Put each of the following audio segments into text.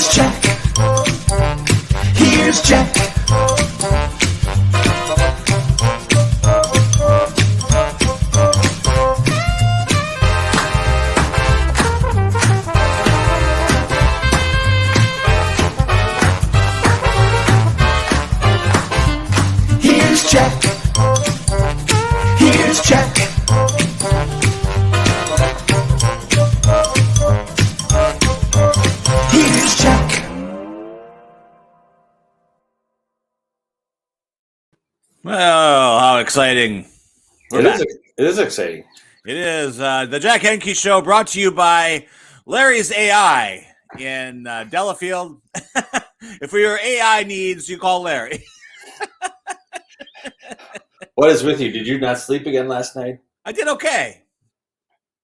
Here's Jack. Here's Jack. Here's Jack. Here's Jack. Here's Jack. Well, how exciting. It is exciting. It is. The Jack Henke Show brought to you by Larry's AI in Delafield. If for your AI needs, you call Larry. What is with you? Did you not sleep again last night? I did okay.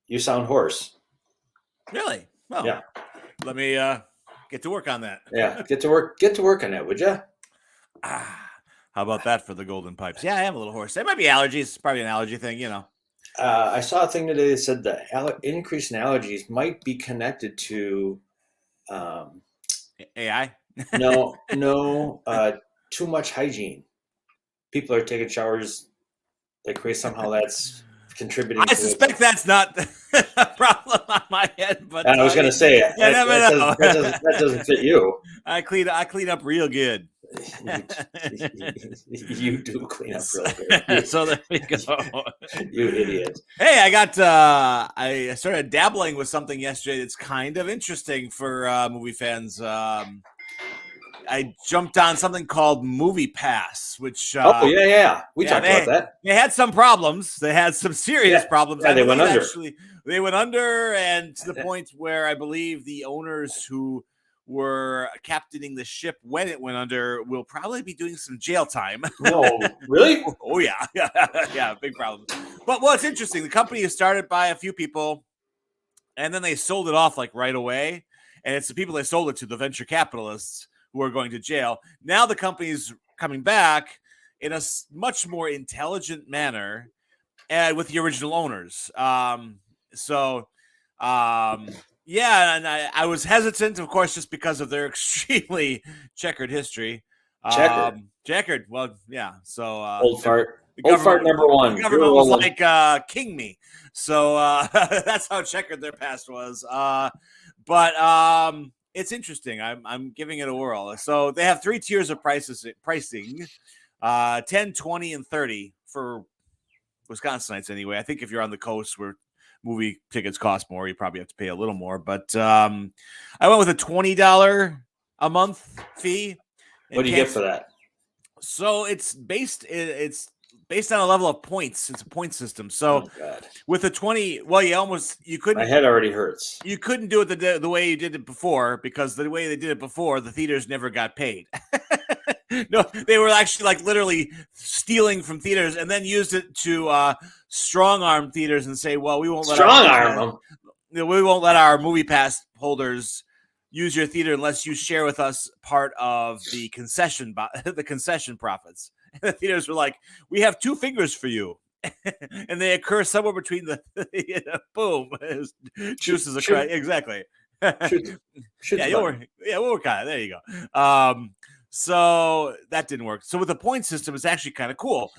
You sound hoarse. Really? Well, Yeah. Let me get to work on that. Yeah. Get to work on that, would you? How about that for the golden pipes? Yeah, I am a little hoarse. It might be allergies. It's probably an allergy thing, you know. I saw a thing today that said the increase in allergies might be connected to AI? no, too much hygiene. People are taking showers like crazy. Somehow that's contributing. I suspect that's not a problem on my end. But I was going to say that doesn't fit you. I clean up real good. You do clean up real good. So there we go. You idiot. Hey, I started dabbling with something yesterday that's kind of interesting for movie fans. I jumped on something called Movie Pass, which we talked about that. They had some problems. They had some serious problems. Yeah, they went under. Actually, they went under, and to the point where I believe the owners who were captaining the ship when it went under will probably be doing some jail time. No, really? Oh yeah, yeah, big problem. But what's interesting, the company is started by a few people, and then they sold it off like right away, and it's the people they sold it to, the venture capitalists, who are going to jail. Now the company's coming back in a much more intelligent manner and with the original owners. Yeah, and I was hesitant, of course, just because of their extremely checkered history. Checkered. Well, yeah. So old fart number one. The government was like king me. So that's how checkered their past was. But it's interesting. I'm giving it a whirl. So they have 3 tiers of pricing, 10, 20, and 30 for Wisconsinites anyway. I think if you're on the coast where movie tickets cost more, you probably have to pay a little more. But I went with a $20 a month fee. What do you get for that? So it's based on a level of points. It's a point system. So with a 20, well, you couldn't. My head already hurts. You couldn't do it the way you did it before, because the way they did it before, the theaters never got paid. No, they were actually like literally stealing from theaters and then used it to strong arm theaters and say, well, we won't let our movie pass holders use your theater unless you share with us part of the concession profits. And the theaters were like, we have 2 fingers for you. And they occur somewhere between the boom. Juices of Christ. Exactly. We'll work on it. There you go. So that didn't work. So with the point system, it's actually kind of cool.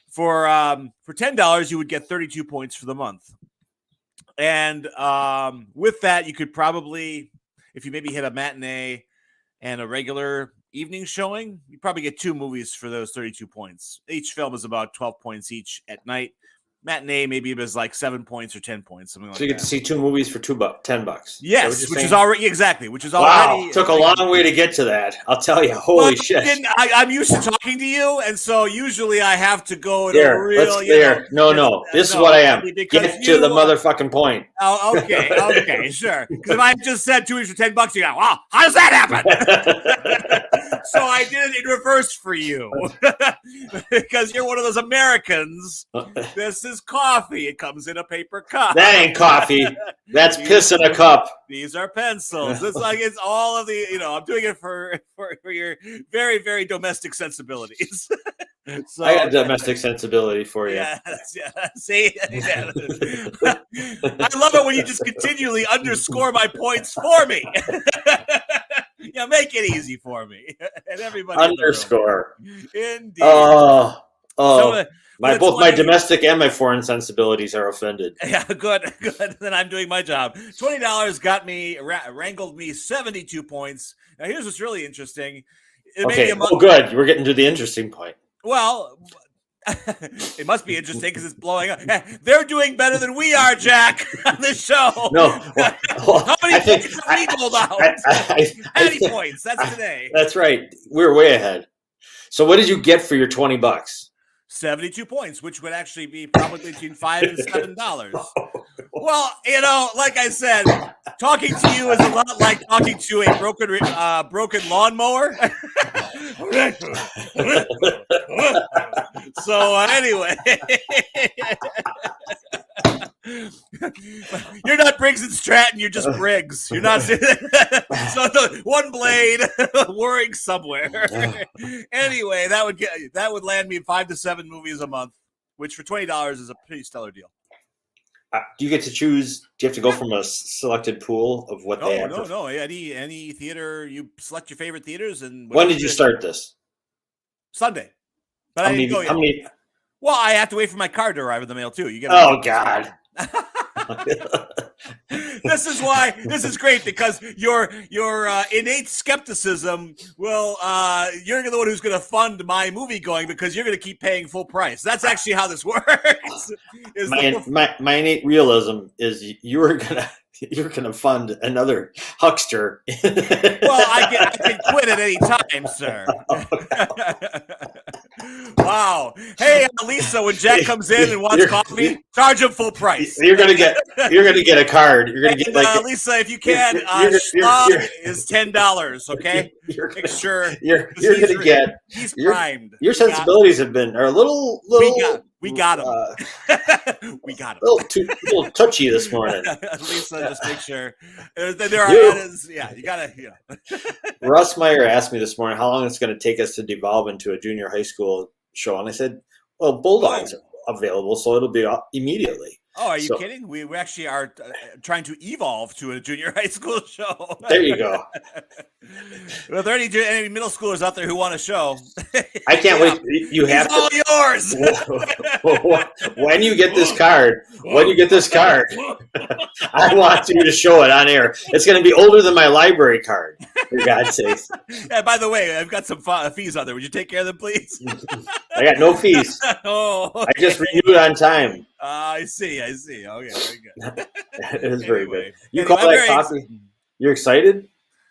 For $10, you would get 32 points for the month. And with that, you could probably, if you maybe hit a matinee and a regular evening showing, you probably get 2 movies for those 32 points. Each film is about 12 points each at night. Matinee, maybe it was like 7 points or 10 points, something like that. So you get to see 2 movies for $10. Yes, which is already wow. Took a long way to get to that. I'll tell you. Holy shit! I'm used to talking to you, and so usually I have to go in a real. No. This is what I am. Get to the motherfucking point. Oh, okay, sure. Because if I just said 2 weeks for $10, you go, wow, how does that happen? So I did it in reverse for you, because you're one of those Americans. This is coffee. It comes in a paper cup. That ain't coffee. That's piss in a cup. These are pencils. It's all of the, I'm doing it for your very, very domestic sensibilities. So, I got domestic sensibility for you. Yeah. See? Yeah. I love it when you just continually underscore my points for me. make it easy for me and everybody. Underscore. Indeed. Oh. So, Both my domestic and my foreign sensibilities are offended. Yeah, good. Then I'm doing my job. $20 got me, wrangled me 72 points. Now, here's what's really interesting. Okay. Good. We're getting to the interesting point. Well, it must be interesting because it's blowing up. They're doing better than we are, Jack, on this show. No. How many points have we doled out? 90 points. That's today. That's right. We're way ahead. So what did you get for your $20? 72 points, which would actually be probably between $5 and $7. Well, like I said, talking to you is a lot like talking to a broken lawnmower. So anyway, you're not Briggs and Stratton. You're just Briggs. You're not. So the one blade whirring somewhere. Anyway, that would land me 5 to 7 movies a month, which for $20 is a pretty stellar deal. Do you get to choose? Do you have to go from a selected pool of what they have? No. Any theater, you select your favorite theaters. And when did you start this? Sunday. But I didn't go yet. Well, I have to wait for my card to arrive in the mail too. Oh God. This is great because your innate skepticism you're the one who's going to fund my movie going because you're going to keep paying full price. That's actually how this works. My innate realism is you're gonna fund another huckster. Well, I can quit at any time, sir. Wow. Hey, Lisa, when Jack comes in and wants coffee, charge him full price. You're gonna get a card. You're gonna get Lisa, if you can, is $10. Okay, make sure he's primed. Your sensibilities are a little. We got him. We got him. A little touchy this morning. Lisa, just make sure. There are you gotta. Russ Meyer asked me this morning how long it's going to take us to devolve into a junior high school show, and I said, "Well, Bulldogs are available, so it'll be immediately." Oh, are you kidding? We actually are trying to evolve to a junior high school show. There you go. Well, are there any middle schoolers out there who want a show? I can't wait. You have all yours. When you get this card, I want you to show it on air. It's going to be older than my library card, for God's sakes. Yeah, by the way, I've got some fees on there. Would you take care of them, please? I got no fees. Oh, okay. I just renewed on time. I see. Okay, very good. It is very good. You call that coffee? You're excited?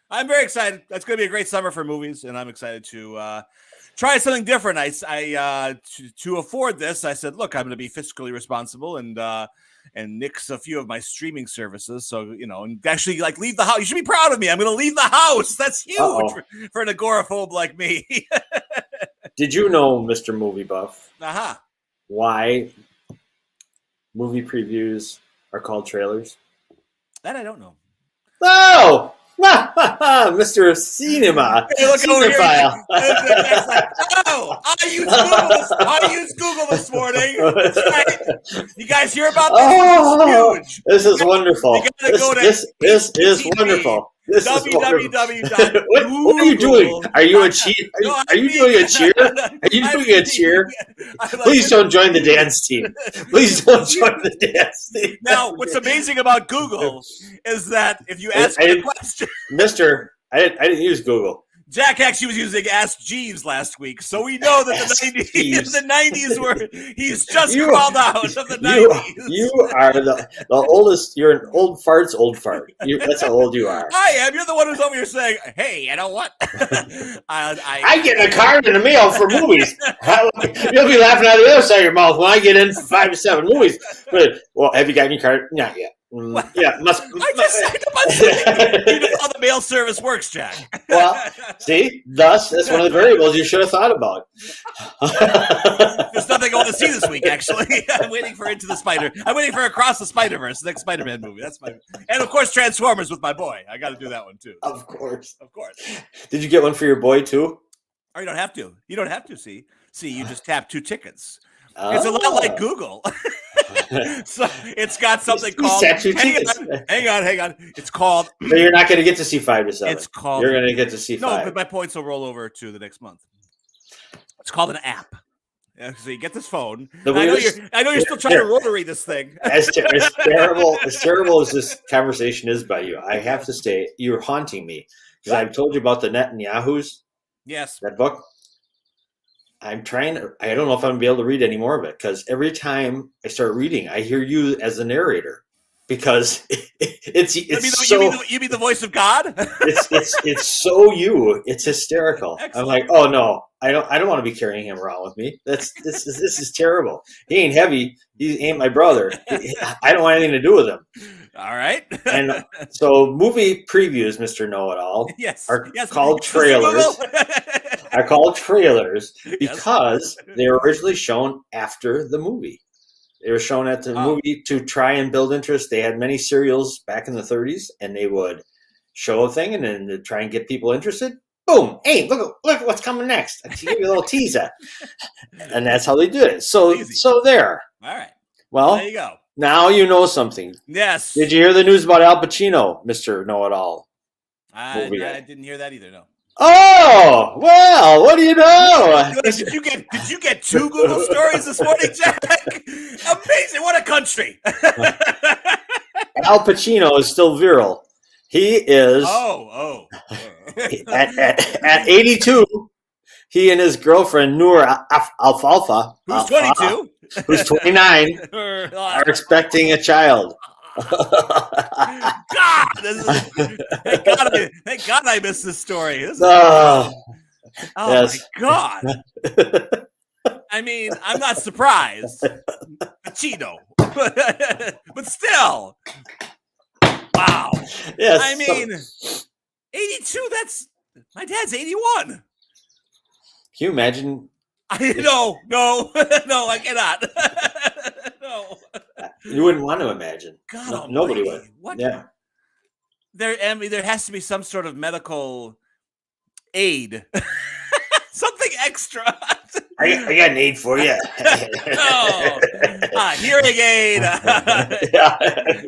I'm very excited. That's going to be a great summer for movies, and I'm excited to try something different. To afford this, I said, look, I'm going to be fiscally responsible and nix a few of my streaming services. So, and actually leave the house. You should be proud of me. I'm going to leave the house. That's huge for an agoraphobe like me. Did you know, Mr. Movie Buff, why movie previews are called trailers? That I don't know. Oh! Mr. Cinema. Hey, look Cinephile. I used Google this morning. Right. You guys hear about this? Oh, This is huge. This is wonderful. This is wonderful. What are you doing? Are you a cheer? Are you doing a cheer? Are you doing a cheer? Please don't join the dance team. Please don't join the dance team. Now, what's amazing about Google is that if you ask me a question, Mister, I didn't use Google. Jack actually was using Ask Jeeves last week, so we know that the 90s were. He's just crawled out of the 90s. You are the oldest. You're an old fart's old fart. That's how old you are. I am. You're the one who's over here saying, "Hey, you know what? I get a card in the mail for movies. You'll be laughing out of the other side of your mouth when I get in for 5 to 7 movies. But have you got any card? Not yet. Yeah, I just signed up on something. You know how the mail service works, Jack. Well, see, that's one of the variables you should have thought about. There's nothing I want to see this week, actually. I'm waiting for I'm waiting for Across the Spider-Verse, the next Spider-Man movie. And of course, Transformers with my boy. I got to do that one too. Of course. Did you get one for your boy too? Oh, you don't have to. See, you just tap 2 tickets. It's a lot like Google. So it's got something called. Hang on. It's called. So you're not going to get to see 5 to 7. It's called. You're going to get to see 5. No, but my points will roll over to the next month. It's called an app. So you get this phone. I know you're still trying to rotary this thing. As terrible as this conversation is by you, I have to say you're haunting me because I've told you about the Netanyahu's. Yes, that book. I don't know if I'm gonna be able to read any more of it because every time I start reading, I hear you as the narrator because you mean the voice of God? it's so you. It's hysterical. Excellent. I'm like, oh no, I don't want to be carrying him around with me. This is terrible. He ain't heavy. He ain't my brother. I don't want anything to do with him. All right. And so movie previews, Mr. Know-It-All, are called trailers. Are called trailers because they were originally shown after the movie. They were shown at the movie to try and build interest. They had many serials back in the 30s, and they would show a thing and then to try and get people interested. Boom! Hey, look what's coming next. I give you a little teaser, and that's how they did it. So there. All right. Well, there you go. Now you know something. Yes. Did you hear the news about Al Pacino, Mr. Know-It-All? I didn't hear that either. No. Oh, well, what do you know? Did you get 2 Google stories this morning, Jack? Amazing. What a country. Al Pacino is still virile. He is at 82, he and his girlfriend Noor Alfalfa, who's 22, who's 29, are expecting a child. God, thank God I missed this story. Yes. My God. I mean, I'm not surprised. Pacino. But still. Wow. Yes. I mean, 82, that's my dad's 81. Can you imagine? No, I cannot. No. You wouldn't want to imagine. God, nobody would. What? Yeah. There has to be some sort of medical aid. Something extra. I got an aid for you. Hearing aid. Yeah,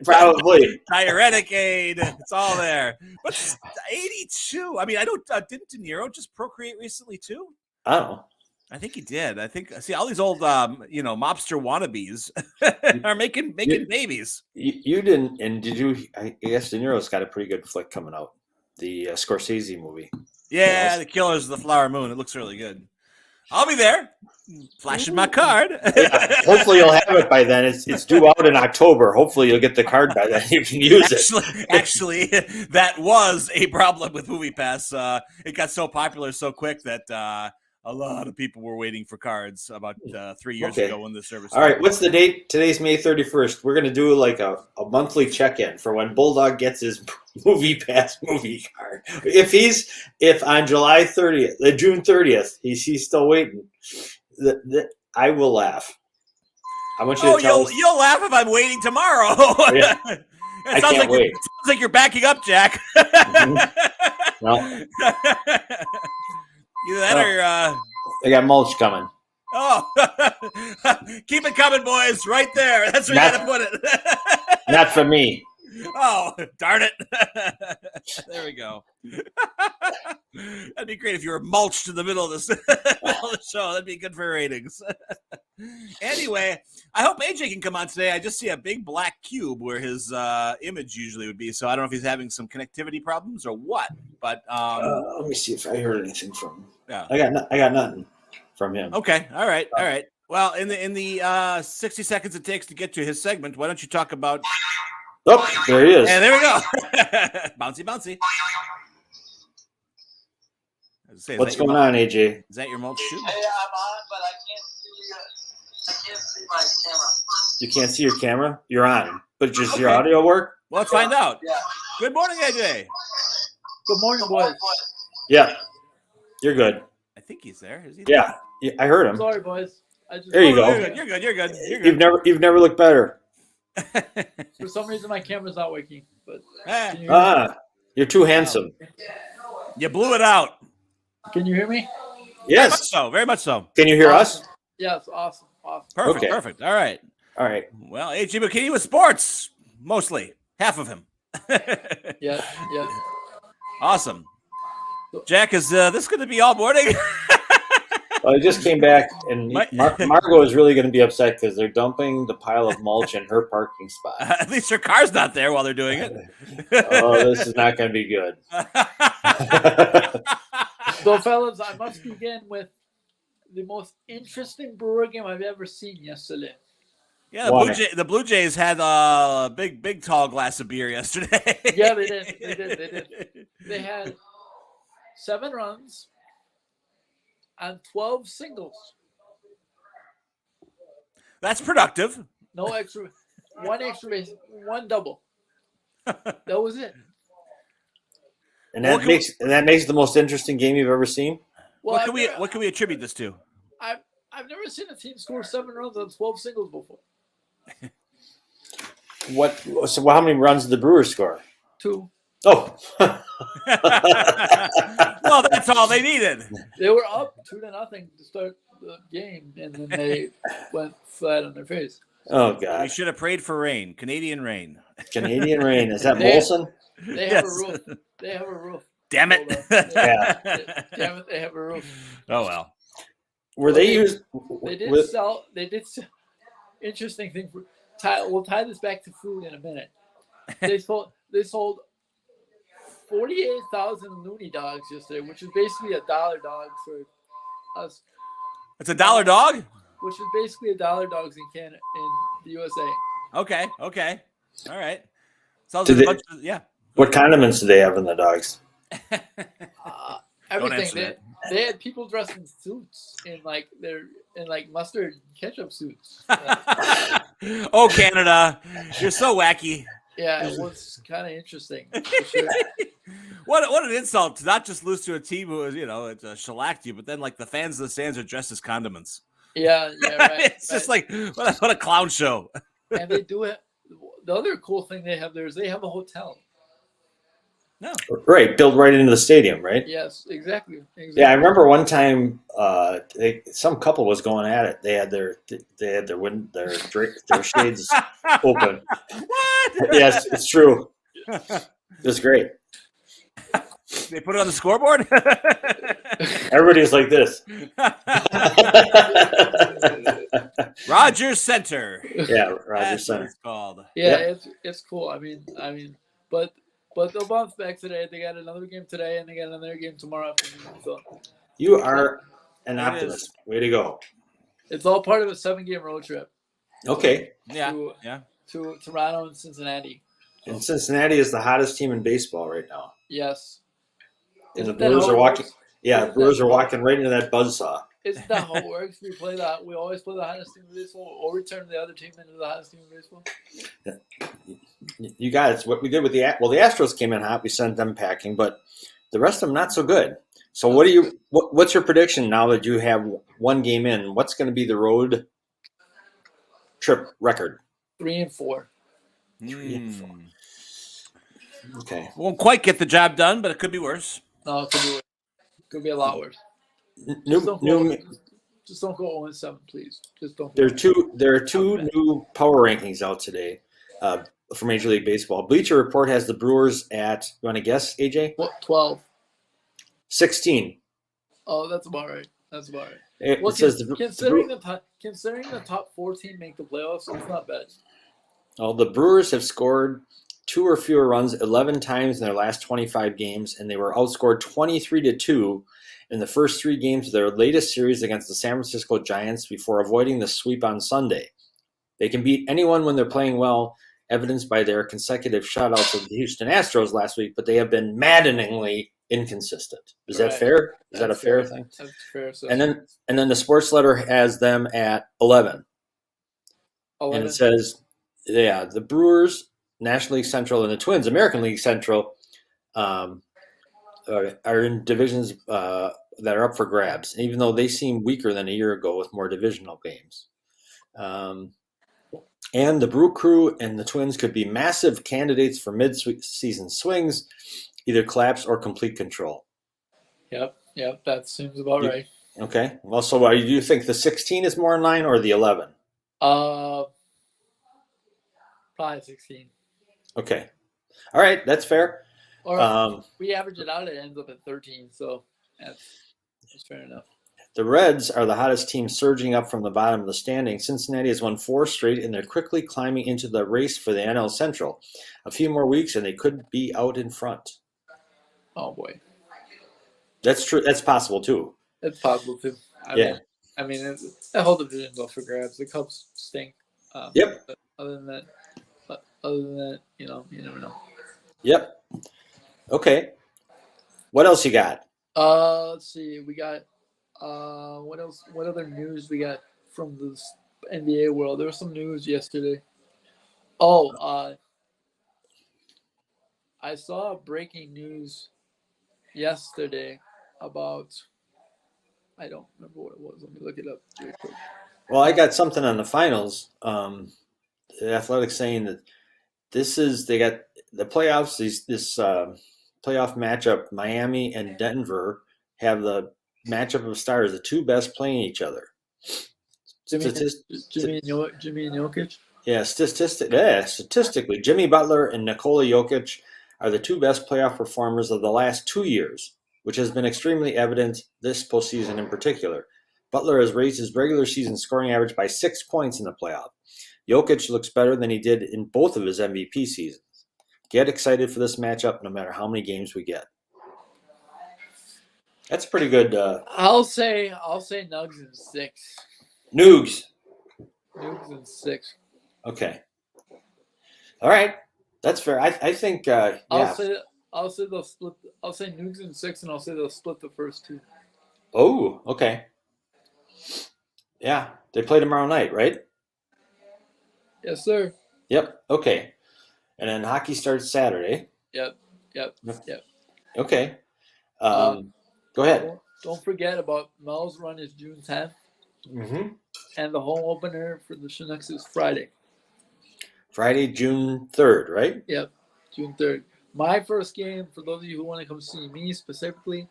probably. Diuretic aid. It's all there. But 82. I mean, I don't. Didn't De Niro just procreate recently too? Oh. I think he did. See all these old, mobster wannabes are making babies. You didn't, and did you? I guess De Niro's got a pretty good flick coming out. The Scorsese movie. Yeah, The Killers of the Flower Moon. It looks really good. I'll be there. Flashing my card. Yeah, hopefully you'll have it by then. It's due out in October. Hopefully you'll get the card by then. You can use it. Actually, that was a problem with MoviePass. It got so popular so quick that a lot of people were waiting for cards about 3 years ago when the service started. All right, what's the date? Today's May 31st. We're going to do like a monthly check-in for when Bulldog gets his MoviePass movie card. If on July 30th, June 30th, he's still waiting, I will laugh. I want you to tell us. You'll laugh if I'm waiting tomorrow. Yeah. I can't wait. It sounds like you're backing up, Jack. No. Either that or they got mulch coming. Oh, keep it coming, boys! Right there. That's where you got to put it. Not for me. Oh, darn it! There we go. That'd be great if you were mulched in the middle of this show. That'd be good for ratings. Anyway, I hope AJ can come on today. I just see a big black cube where his image usually would be. So I don't know if he's having some connectivity problems or what. But let me see if I heard anything from him. Yeah, I got nothing from him. Okay, all right. Well, in the 60 seconds it takes to get to his segment, why don't you talk about? Oh, there he is. And there we go. Bouncy. What's going on, AJ? Is that your mulch shoe? Hey, I'm on, but I can't see my camera. You can't see your camera? You're on. But just your audio work? Well, let's find out. Yeah. Good morning, AJ. Good morning, boys. Yeah. You're good. I think he's there. Is he there? Yeah, I heard him. Sorry, boys. There you go. You're good. You've never looked better. For some reason, my camera's not working. But you're too handsome. You blew it out. Can you hear me? Yes. Very much so. Can you hear us? Yes, awesome. Perfect. All right. All right. Well, AJ McKinney with sports, mostly. Half of him. Yeah. Awesome. Jack, is this going to be all morning? Well, I just came back, and Margot is really going to be upset because they're dumping the pile of mulch in her parking spot. At least her car's not there while they're doing it. Oh, this is not going to be good. So, fellas, I must begin with the most interesting Brewer game I've ever seen yesterday. Yeah, the Blue Jays had a big tall glass of beer yesterday. Yeah, they did. They had 7 runs on 12 singles. That's productive. No extra, 1 extra base, 1 double. That was it. And that makes the most interesting game you've ever seen. Well, what can we attribute this to? I've never seen a team score 7 runs on 12 singles before. So how many runs did the Brewers score? 2. Oh. Well, that's all they needed. They were up 2-0 to start the game, and then they went flat on their face. Oh, God. We should have prayed for rain. Canadian rain. Canadian rain. Is that Molson? They have a roof. They have a roof. Damn it. Yeah. Damn it, they have a roof. Oh, well. They did sell. Interesting thing. We'll tie this back to food in a minute. They sold 48,000 loony dogs yesterday, which is basically $1 dog for us. It's $1 dog? Which is basically $1 dogs in Canada, in the USA. Okay. All right. Sounds like a bunch of, yeah. What condiments do they have in the dogs? Everything. They had people dressed in suits in mustard and ketchup suits. Oh, Canada, you're so wacky. Yeah, it was kind of interesting. For sure. What an insult to not just lose to a team who is, shellacked you, but then like the fans of the stands are dressed as condiments. Yeah, right. It's just like what a clown show. And they do it. The other cool thing they have there is they have a hotel. No. Right, built right into the stadium, right? Yes, exactly. Yeah, I remember one time some couple was going at it. They had their shades open. What? Yes, it's true. It was great. They put it on the scoreboard? Everybody's like this. Rogers Center. Yeah, Rogers Center. It's called. Yeah, it's cool. I mean, but they'll bounce back today. They got another game today, and they got another game tomorrow afternoon. So you are an optimist. Way to go. It's all part of a 7-game road trip. Okay. To Toronto and Cincinnati. And Cincinnati is the hottest team in baseball right now. Yes. And the Brewers are walking. Yeah, the Brewers are walking right into that buzzsaw. Isn't that how it works? We always play the hottest team in baseball, or we turn the other team into the hottest team in baseball. You guys, what we did with the Astros came in hot. We sent them packing, but the rest of them not so good. So what's your prediction now that you have 1 game in? What's going to be the road trip record? 3-4. 3-4. Okay. Won't quite get the job done, but it could be worse. No, it could be worse. It could be a lot worse. Just don't go 0-7, please. Just don't. There are two new power rankings out today for Major League Baseball. Bleacher Report has the Brewers at, you want to guess, AJ? What, 12? 16. Oh, that's about right. It says considering the top 14 make the playoffs, it's not bad. Well, the Brewers have scored 2 or fewer runs 11 times in their last 25 games, and they were outscored 23-2 in the first 3 games of their latest series against the San Francisco Giants before avoiding the sweep on Sunday. They can beat anyone when they're playing well, evidenced by their consecutive shutouts of the Houston Astros last week, but they have been maddeningly inconsistent. Is that fair? Is that a fair thing? That's fair. So. And then the sports letter has them at 11. And it says, the Brewers, National League Central, and the Twins, American League Central, are in divisions that are up for grabs, even though they seem weaker than a year ago with more divisional games. And the Brew Crew and the Twins could be massive candidates for mid-season swings, either collapse or complete control. Yep, that seems about right. Okay. Well, so do you think the 16 is more in line or the 11? Probably 16. Okay. All right, that's fair. Or we average it out, it ends up at 13. So that's fair enough. The Reds are the hottest team, surging up from the bottom of the standing. Cincinnati has won 4 straight, and they're quickly climbing into the race for the NL Central. A few more weeks, and they could be out in front. Oh, boy. That's true. That's possible, too. It's possible, too. I mean, the whole division's up for grabs. The Cubs stink. Yep. But other than that, you never know. Yep. Okay. What else you got? Let's see. We got what else? What other news we got from the NBA world? There was some news yesterday. Oh, I saw breaking news yesterday about. I don't remember what it was. Let me look it up real quick. Well, I got something on the finals. The Athletics saying that they got the playoffs. This playoff matchup, Miami and Denver have the matchup of stars, the 2 best playing each other. Jimmy and Jokic? Yeah, statistically, Jimmy Butler and Nikola Jokic are the 2 best playoff performers of the last 2 years, which has been extremely evident this postseason in particular. Butler has raised his regular season scoring average by 6 points in the playoff. Jokic looks better than he did in both of his MVP seasons. Get excited for this matchup no matter how many games we get. That's pretty good. I'll say Nugs in 6. Nugs in 6. Okay. All right. That's fair. I think. Yeah. I'll say they'll split. I'll say Nugs in 6, and I'll say they'll split the first 2. Oh, okay. Yeah, they play tomorrow night, right? Yes, sir. Yep. Okay. And then hockey starts Saturday. Yep. Okay. Go ahead. Don't forget about Mel's run is June 10th. Mm-hmm. And the home opener for the Chinooks is Friday. Friday, June 3rd, right? Yep, June 3rd. My first game, for those of you who want to come see me specifically,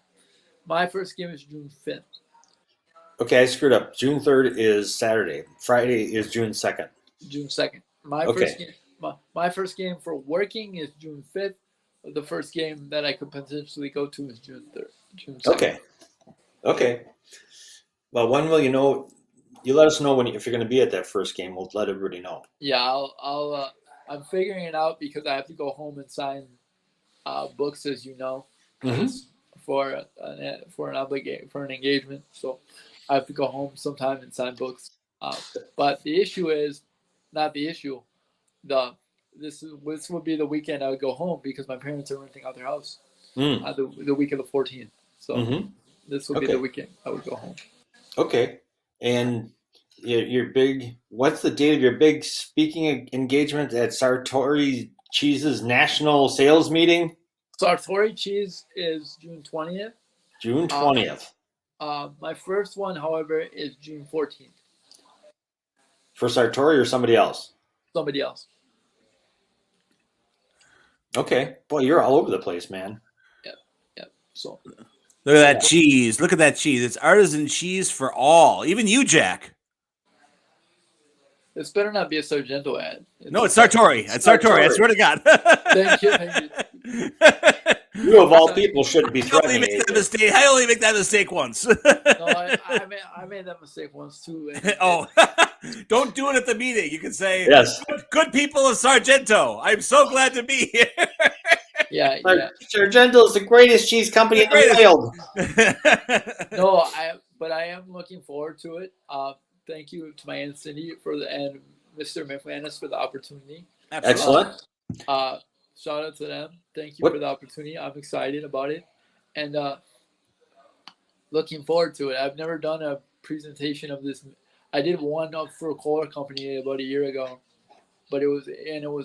my first game is June 5th. Okay, I screwed up. June 3rd is Saturday. Friday is June 2nd. June 2nd. My first game for working is June 5th. The first game that I could potentially go to is June 3rd. June 2nd. Okay. Well, when will you know? You let us know if you're going to be at that first game. We'll let everybody know. Yeah, I'm figuring it out because I have to go home and sign books, as you know, for an engagement. So I have to go home sometime and sign books. But the issue is not the issue. This would be the weekend I would go home because my parents are renting out their house the week of the 14th. So this would be the weekend I would go home. Okay. And your big, what's the date of your big speaking engagement at Sartori Cheese's national sales meeting? Sartori Cheese is June 20th. June 20th. My first one, however, is June 14th. For Sartori or somebody else? Somebody else. Okay. Boy, you're all over the place, man. Yep. So look at that cheese. Look at that cheese. It's artisan cheese for all. Even you, Jack. This better not be a Sargento ad. It's Sartori. It's Sartori. I swear to God. Thank you. You of all people shouldn't be threatening me. I only make that mistake once. No, I made that mistake once too. Don't do it at the meeting. You can say, yes. Good people of Sargento. I'm so glad to be here. Yeah. Sargento is the greatest cheese company in the world. No, I am looking forward to it. Thank you to my Aunt Cindy and Mr. McManus for the opportunity. Excellent. Shout out to them. Thank you for the opportunity. I'm excited about it and looking forward to it. I've never done a presentation of this. I did one for a Kohler company about a year ago, but it was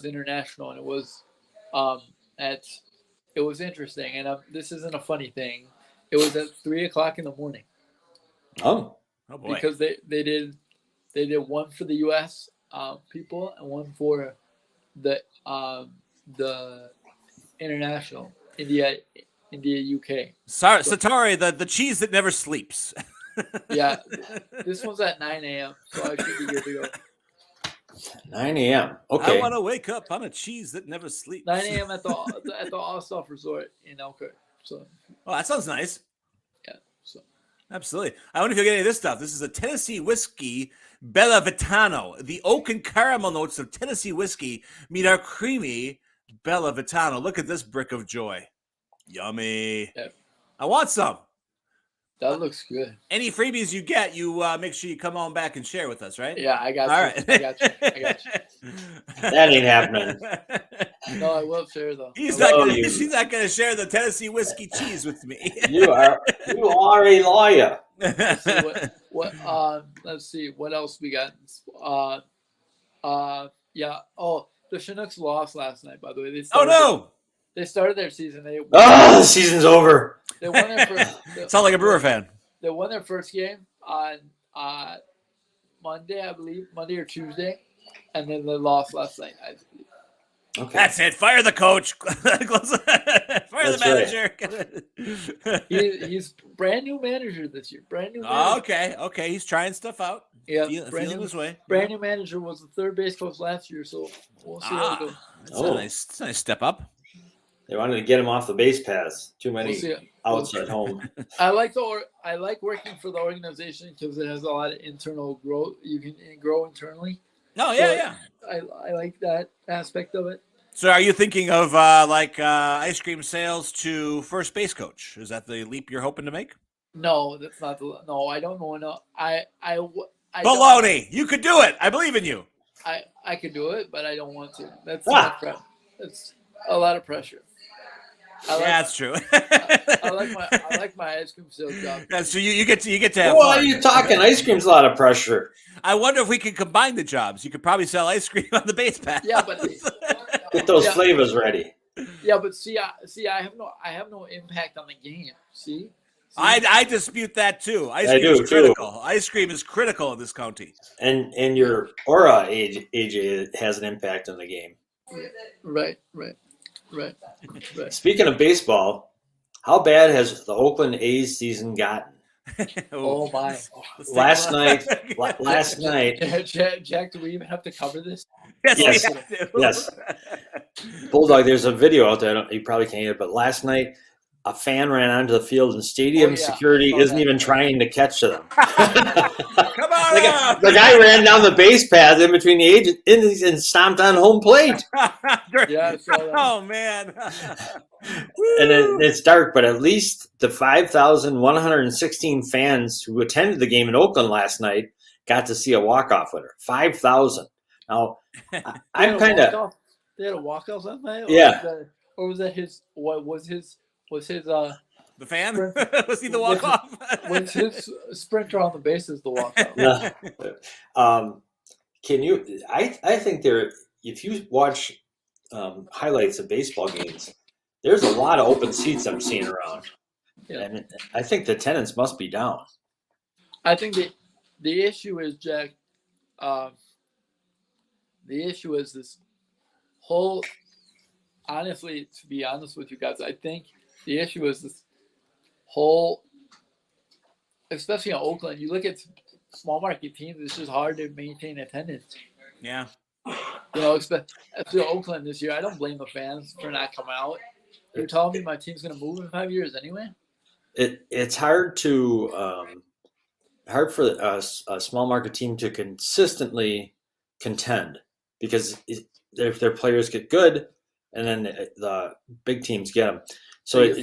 international and it was interesting. And this isn't a funny thing. It was at 3:00 in the morning. Oh boy! Because they did one for the U.S. People and one for the international India, UK. Sartori, the cheese that never sleeps. Yeah, this one's at 9 a.m. so I should be good to go. 9 a.m. Okay. I want to wake up on a cheese that never sleeps. 9 a.m. at the All-Star Resort in Elkhart. So. Oh, that sounds nice. Yeah. So. Absolutely. I wonder if you'll get any of this stuff. This is a Tennessee whiskey, Bella Vitano. The oak and caramel notes of Tennessee whiskey meet our creamy Bella Vitano. Look at this brick of joy. Yummy. Yeah. I want some. That looks good. Any freebies you get, you make sure you come on back and share with us, right? Yeah, I got you. All right. I got you. That ain't happening. No, I will share though. She's not going to share the Tennessee whiskey cheese with me. You are a lawyer. Let's see what else we got. Yeah. Oh, the Chinooks lost last night. By the way, they started their season. The season's over. They won their first. Sound like a Brewer fan. They won their first game on Monday, I believe, Monday or Tuesday, and then they lost last night. Okay. That's it. Fire the coach. Fire the manager. Right. He's brand new manager this year. Brand new manager. Okay. He's trying stuff out. Yeah, feeling his way. Brand new manager was the third base coach last year, so we'll see how it goes. That's a nice step up. They wanted to get him off the base paths. Too many outs at home. I like working for the organization because it has a lot of internal growth. You can grow internally. Oh yeah. I like that aspect of it. So, are you thinking of ice cream sales to first base coach? Is that the leap you're hoping to make? No, that's not the. No, I don't know enough. I baloney. You could do it. I believe in you. I could do it, but I don't want to. That's a lot of pressure. That's true. I like my ice cream sales job. Yeah, so you get to have. What are you talking? Ice cream's a lot of pressure. I wonder if we could combine the jobs. You could probably sell ice cream on the base path. Yeah, but get those flavors ready. Yeah, but I have no impact on the game. See? I dispute that too. Ice cream is critical. Ice cream is critical in this county. And your aura, AJ, has an impact on the game. Right. Speaking of baseball, how bad has the Oakland A's season gotten? Oh my! Last night. Jack, do we even have to cover this? Yes. Bulldog, there's a video out there. You probably can't hear it, but last night a fan ran onto the field and stadium security isn't even trying to catch them. Come on! The guy ran down the base path in between the agents and stomped on home plate. Yeah, oh man! And it's dark, but at least the 5,116 fans who attended the game in Oakland last night got to see a walk-off winner. 5,000. Now, I'm kind of. They had a walk-off last night. Or was that his? What was his? Was his the fan? Was he the walk-off? Was his sprinter on the bases the walk-off? Can you? I think if you watch highlights of baseball games, there's a lot of open seats I'm seeing around, and I think the attendance must be down. I think the issue is, Jack. The issue is this whole. Honestly, to be honest with you guys, I think the issue is this whole, especially in Oakland. You look at small market teams; it's just hard to maintain attendance. Yeah. Especially Oakland this year. I don't blame the fans for not coming out. You're telling me my team's going to move in 5 years anyway? It's hard for a small market team to consistently contend because their players get good and then the big teams get them. So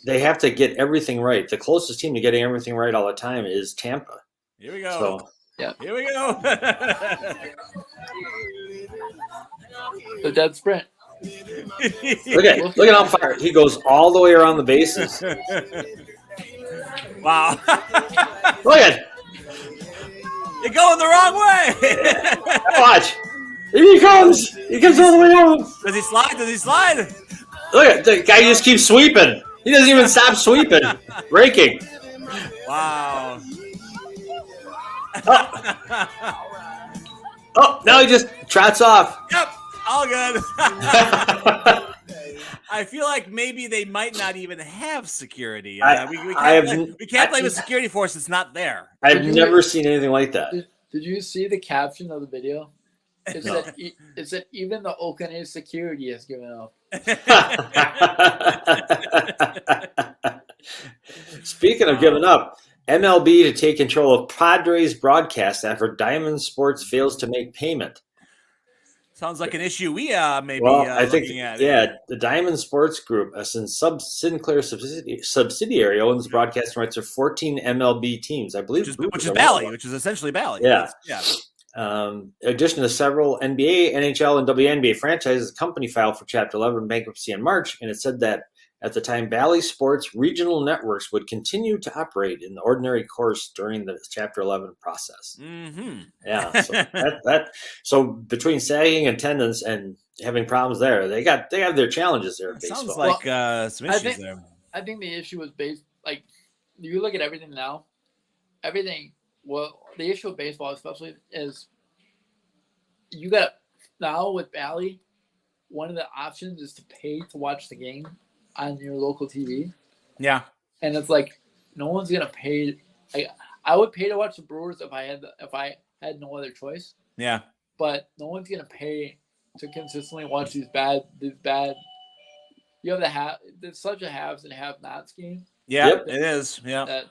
they have to get everything right. The closest team to getting everything right all the time is Tampa. Here we go. Yeah. Here we go. The dead sprint. Look at how far he goes all the way around the bases. Wow. Look at. You're going the wrong way. Watch. Here he comes. He comes all the way out. Does he slide? Look at the guy just keeps sweeping. He doesn't even stop sweeping. Raking. Wow. Oh, now he just trots off. Yep. All good. I feel like maybe they might not even have security. We can't blame a security force that's not there. I've never seen anything like that. Did you see the caption of the video? Is that even the Okanagan security has given up? Speaking of giving up, MLB to take control of Padres broadcast after Diamond Sports fails to make payment. Sounds like an issue we may I be think, looking at. Yeah, the Diamond Sports Group, a Sinclair subsidiary, owns broadcasting rights for 14 MLB teams. I believe, which is Bally, which is essentially Bally. Yeah. Yeah. In addition to several NBA, NHL, and WNBA franchises, the company filed for Chapter 11 bankruptcy in March, and it said that at the time, Bally Sports regional networks would continue to operate in the ordinary course during the Chapter 11 process. Mm-hmm. Yeah, so so between sagging attendance and having problems there, they have their challenges there. In sounds baseball. like some issues there. I think the issue was based like you look at everything now. Well, the issue with baseball, especially, is you got now with Bally. One of the options is to pay to watch the game on your local TV. Yeah. And it's like no one's gonna pay. I would pay to watch the Brewers if I had no other choice. Yeah. But no one's gonna pay to consistently watch these bad. You have there's such a haves and have-nots game. Yeah, it is. Yeah. That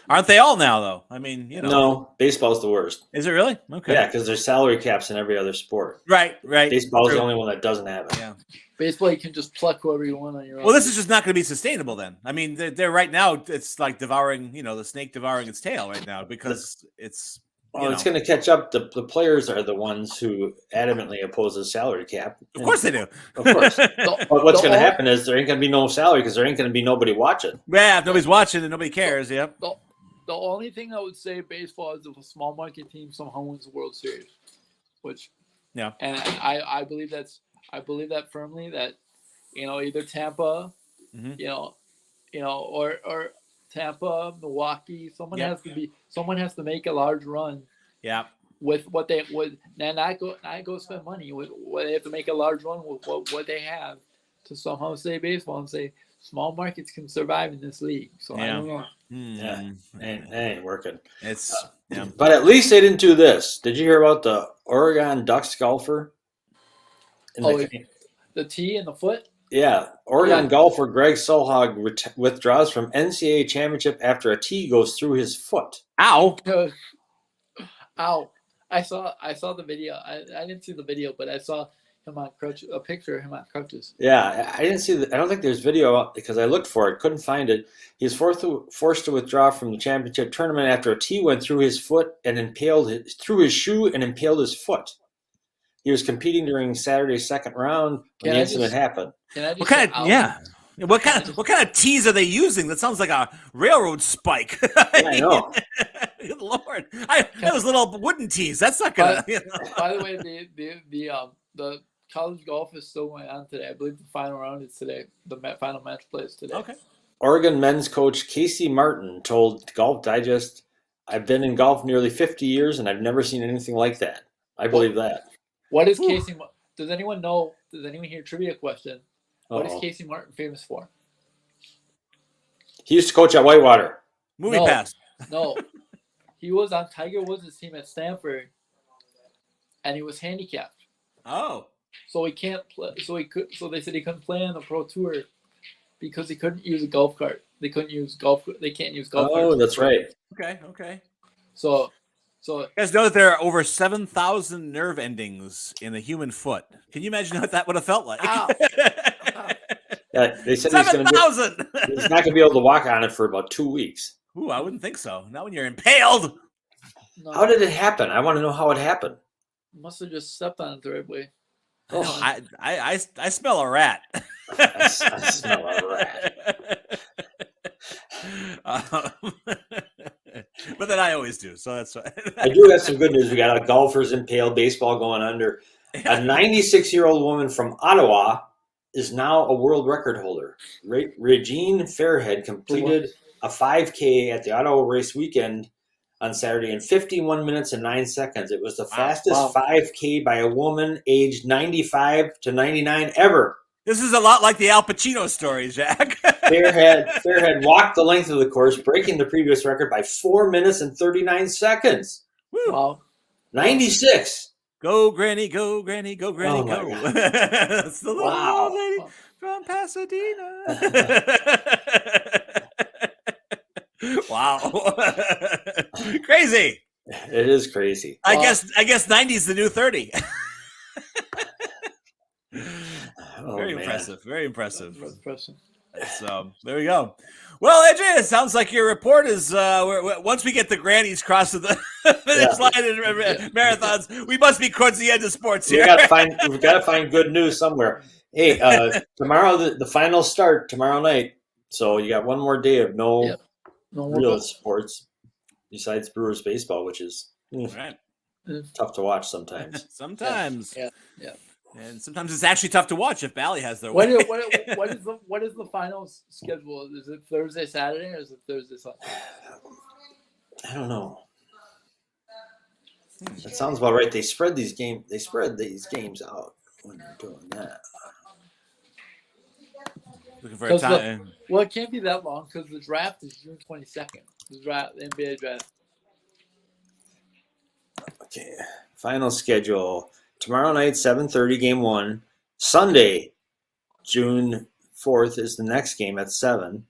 aren't they all now though? I mean, No, baseball's the worst. Is it really? Okay. Yeah, because there's salary caps in every other sport. Right. Baseball's the only one that doesn't have it. Yeah. Baseball, you can just pluck whoever you want on your own. Well, this is just not going to be sustainable then. I mean, they're right now, it's like devouring, the snake devouring its tail right now because it's. It's going to catch up. The players are the ones who adamantly oppose the salary cap. Of course they do. Of course. But what's going to happen is there ain't going to be no salary because there ain't going to be nobody watching. Yeah, if nobody's watching and nobody cares, yeah. The only thing I would say baseball is if a small market team somehow wins the World Series, which, yeah, and I believe that firmly that, either Tampa, or Tampa, Milwaukee, someone has to make a large run. Yeah. With what they would, and not go spend money with what they have to make a large run with what they have to somehow say baseball and say small markets can survive in this league. So I don't know. Yeah, it ain't working. But at least they didn't do this. Did you hear about the Oregon Ducks golfer? The tee and the foot? Yeah. Oregon golfer Greg Solhag withdraws from NCAA championship after a tee goes through his foot. Ow. Ow. I saw the video. I didn't see the video, but I saw him on crutches, a picture of him on crutches. Yeah, I didn't see I don't think there's video up because I looked for it, couldn't find it. He's forced to withdraw from the championship tournament after a tee went through his foot and through his shoe and impaled his foot. He was competing during Saturday's second round when the incident happened. What kind of tees are they using? That sounds like a railroad spike. I know. Good Lord, those little wooden tees. That's not gonna. By the way, the college golf is still going on today. I believe the final round is today. The final match plays today. Okay. Oregon men's coach Casey Martin told Golf Digest, "I've been in golf nearly 50 years and I've never seen anything like that." I believe that. What is Casey? Does anyone know? Does anyone hear trivia question? What is Casey Martin famous for? He used to coach at Whitewater. Pass. No, he was on Tiger Woods' team at Stanford, and he was handicapped. Oh. So he can't play. So they said he couldn't play on the pro tour because he couldn't use a golf cart. They can't use golf carts. Oh, that's right. Okay. So you guys know that there are over 7,000 nerve endings in the human foot. Can you imagine what that would have felt like? Yeah, they said 7,000. He's not going to be able to walk on it for about 2 weeks. Ooh, I wouldn't think so. Not when you're impaled. No. How did it happen? I want to know how it happened. Must have just stepped on it the right way. Oh, I smell a rat. I smell a rat. But then I always do, so that's fine. I do have some good news. We got a golfers impaled baseball going under. A 96-year-old woman from Ottawa is now a world record holder. Regine Fairhead completed a 5K at the Ottawa race weekend on Saturday in 51 minutes and 9 seconds. It was the fastest 5K by a woman aged 95 to 99 ever. This is a lot like the Al Pacino story, Jack. Fairhead walked the length of the course, breaking the previous record by 4 minutes and 39 seconds. Woo. Wow. 96. Go, Granny, go, Granny, go, Granny, go. That's the little old lady from Pasadena. Wow. Crazy. It is crazy. I guess 90 is the new 30. Very impressive. Very impressive. So there we go. Well, AJ, it sounds like your report is once we get the grannies crossing the finish line in marathons, we must be towards the end of sports here. We've got to find good news somewhere. Hey, tomorrow the final start tomorrow night. So you got one more day of no real sports besides Brewers baseball, which is tough to watch sometimes. Sometimes, yeah. And sometimes it's actually tough to watch if Bally has their way. What is the final schedule? Is it Thursday, Saturday, or is it Thursday, Sunday? I don't know. That sounds about right. They spread these games out when they're doing that. Looking for a time. It can't be that long because the draft is June 22nd. The NBA draft. Okay. Final schedule. Tomorrow night, 7:30, game 1. Sunday, June 4th, is the next game at 7.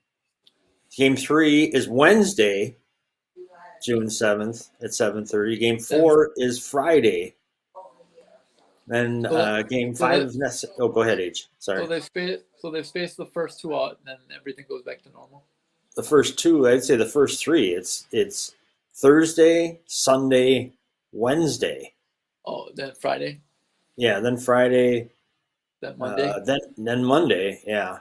Game 3 is Wednesday, June 7th at 7:30. Game 4 is Friday. Then game 5 is next. Oh, go ahead, H. Sorry. So they've spaced the first 2 out, and then everything goes back to normal. The first 2, I'd say the first 3. It's Thursday, Sunday, Wednesday. Oh, then Friday. Yeah, then Friday. Then Monday. Then Monday, yeah.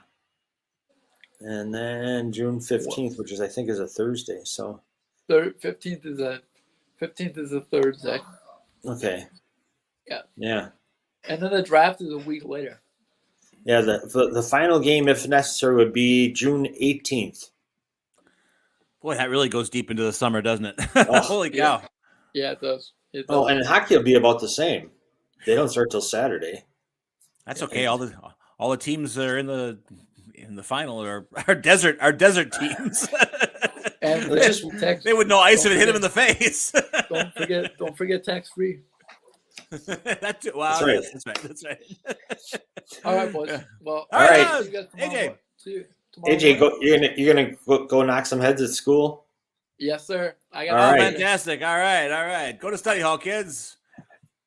And then June 15th, which I think is a Thursday. So 15th is a Thursday. Okay. Yeah. And then the draft is a week later. Yeah, the final game, if necessary, would be June 18th. Boy, that really goes deep into the summer, doesn't it? Holy cow. Yeah, it does. Oh, and hockey will be about the same. They don't start till Saturday. That's okay. All the teams that are in the final are desert teams. And they would know ice if it hit them in the face. Don't forget tax free. That too. Wow, that's right. All right, boys. Well, all right. AJ. See you tomorrow. AJ, you're gonna go knock some heads at school. Yes, sir. All right. Fantastic. All right. Go to study hall, kids.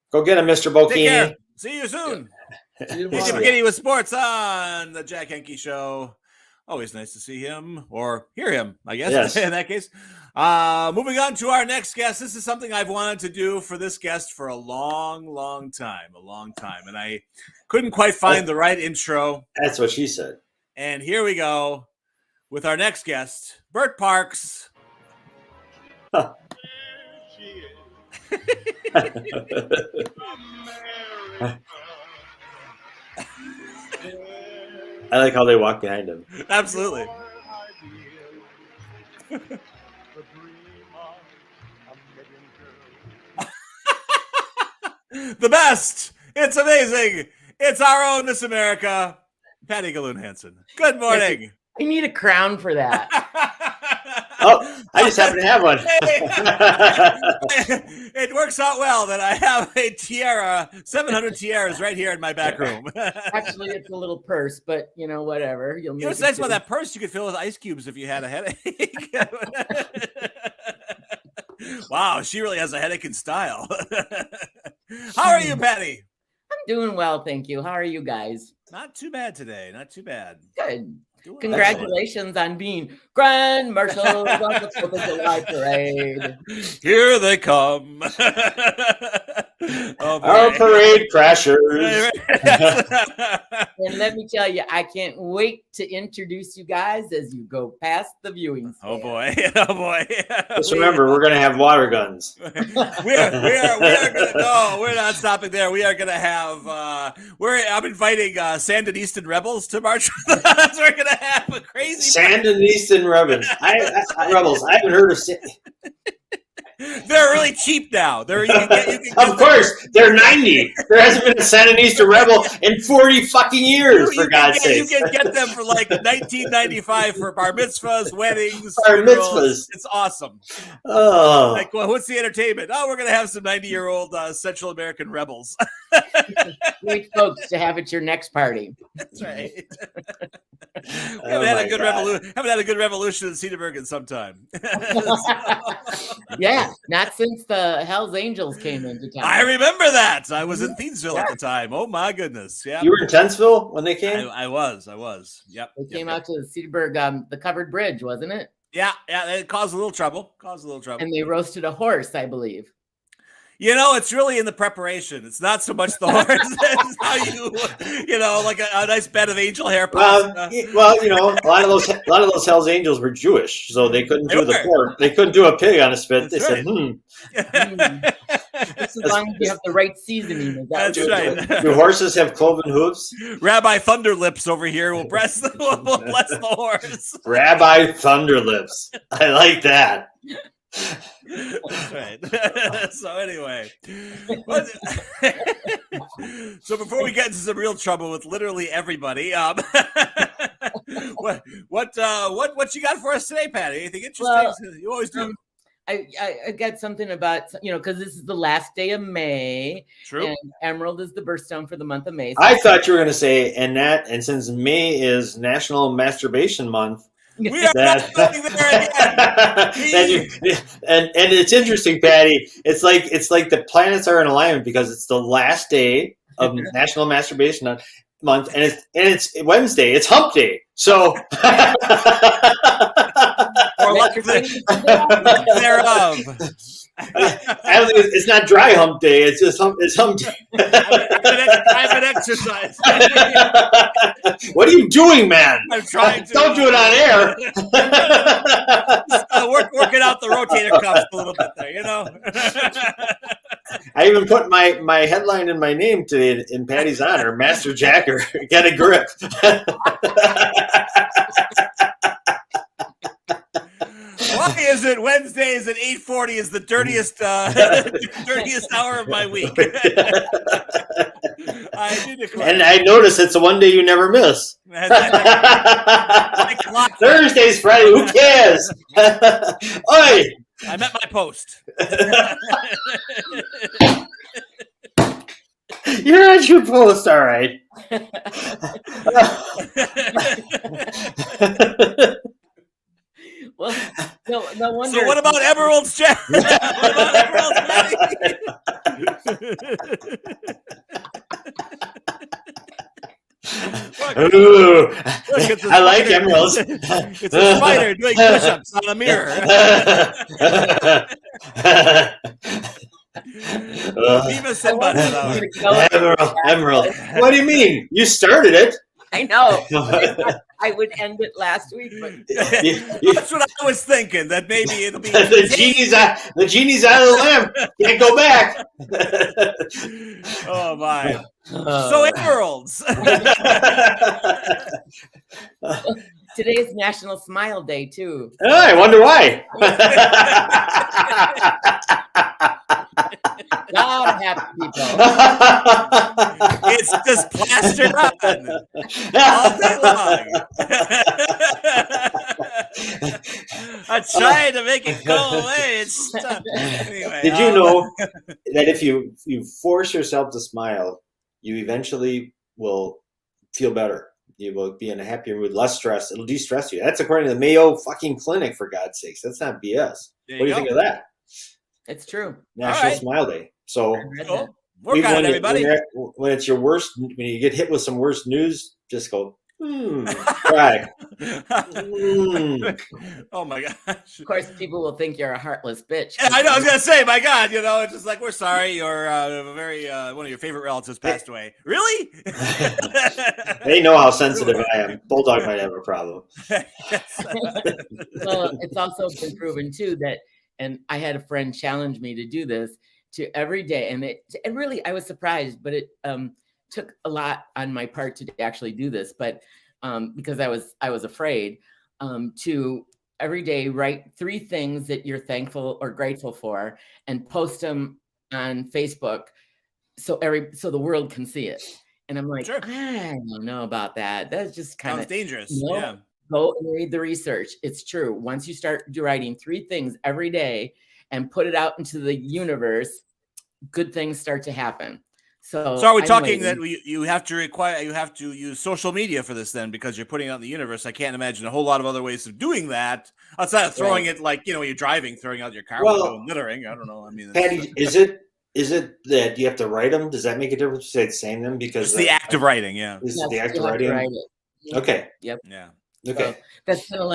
Go get him, Mr. Bocchini. Take care. See you soon. See you AJ McGinney with sports on the Jack Henke Show. Always nice to see him or hear him, I guess, yes. In that case. Moving on to our next guest. This is something I've wanted to do for this guest for a long time. And I couldn't quite find the right intro. That's what she said. And here we go with our next guest, Bert Parks. Huh. I like how they walk behind him. Absolutely. The best. It's amazing. It's our own Miss America, Patti Gallun-Hansen. Good morning. I need a crown for that. Oh, I just happen to have one. It works out well that I have a tiara, 700 tiaras right here in my back room. Actually, it's a little purse, but whatever. You know what's nice about that purse? You could fill with ice cubes if you had a headache. Wow, she really has a headache in style. How are you, Patti? I'm doing well, thank you. How are you guys? Not too bad today. Not too bad. Good. Congratulations on being Grand Marshal of the 4th of July Parade. Here they come. Our parade crashers. And let me tell you, I can't wait to introduce you guys as you go past the viewing stand. Oh boy. Just remember, we're going to have water guns. We're not stopping there. We are going to have, I'm inviting Sandinistan rebels to march with us. We're going to have a crazy Sandinistan rebels. Rebels. I haven't heard of They're really cheap now. You can get of course, they're 90. There hasn't been a Sandinista rebel in 40 fucking years, for God's sake. You can get them for like $19.95 for bar mitzvahs, weddings, bar mitzvahs. It's awesome. Oh. Like, well, what's the entertainment? Oh, we're going to have some 90-year-old Central American rebels. Great folks to have at your next party. That's right. We haven't had a good revolution in Cedarburg in some time. Yeah, not since the Hells Angels came into town. I remember that. I was in Thiensville at the time. Oh my goodness. Yeah. You were in Tentsville when they came? I was. Yep. They came out to the Cedarburg, the covered bridge, wasn't it? Yeah. It caused a little trouble. And they roasted a horse, I believe. You know, it's really in the preparation. It's not so much the horse. It's how you know, like a nice bed of angel hair pasta. Well, you know, a lot of those Hell's Angels were Jewish, so they couldn't do the pork. They couldn't do a pig on a spit. They said, Just as long as you have the right seasoning. That's right. Do horses have cloven hooves? Rabbi Thunderlips over here will bless the horse. Rabbi Thunderlips. I like that. That's right. So anyway, so before we get into some real trouble with literally everybody, what you got for us today, Patty? Anything interesting? Well, you always do. I got something about, you know, because this is the last day of May. True. And Emerald is the birthstone for the month of May. So I thought you were going to say, and since May is National Masturbation Month. We are not going there again. and it's interesting, Patty. It's like the planets are in alignment because it's the last day of National Masturbation Month, and it's Wednesday. It's Hump Day. So, or thereof. I don't think it's not dry hump day. It's just it's hump day. Private exercise. What are you doing, man? I'm trying to. Don't do it on air. Working out the rotator cuffs a little bit there, you know. I even put my headline in my name today in Patty's honor, Master Jacker. Get a grip. Why is it Wednesdays at 8:40 is the dirtiest hour of my week? And I notice it's the one day you never miss. Thursdays, Friday, who cares? Oi! I'm at my post. You're at your post, all right. Well, no wonder. So what about Emerald's chat? Ooh, I like emeralds. It's a spider doing push-ups on a mirror. Emerald. What do you mean? You started it. I know. I would end it last week, but that's what I was thinking. That maybe it'll be the genie's out of the lamp. Can't go back. Oh my! So emeralds. Today is National Smile Day too. Oh, I wonder why. God happy people. It's just plastered on all day long. I'm trying to make it go away. It's tough. Anyway, did you know that if you force yourself to smile, you eventually will feel better? You will be in a happier mood, less stress. It'll de-stress you. That's according to the Mayo fucking Clinic, for God's sakes. That's not BS. What do you think of that? It's true. National Smile Day. So work on it, everybody. When it's your worst, when you get hit with some worst news, just go, cry. Oh my gosh. Of course, people will think you're a heartless bitch. Yeah, I know. I was gonna say, my God, you know, it's just like, we're sorry. Your one of your favorite relatives passed away. Really? They know how sensitive I am. Bulldog might have a problem. Well, it's also been proven too that, and I had a friend challenge me to do this to every day, and it really, I was surprised, but it took a lot on my part to actually do this, but because I was afraid to every day write 3 things that you're thankful or grateful for and post them on Facebook so the world can see it. And I'm like, sure. I don't know about that. That's just kind of dangerous. Yeah. Go and read the research. It's true. Once you start writing 3 things every day and put it out into the universe, good things start to happen. So are we talking that you have to use social media for this then, because you're putting it out in the universe? I can't imagine a whole lot of other ways of doing that outside of throwing it, like, when you're driving, throwing out your car window and littering. I don't know. I mean, Patty, is it that you have to write them? Does that make a difference to saying them? Because it's the act of writing. Yeah. Is the act of writing? Okay. Yep. Yeah. Okay. So that's kind of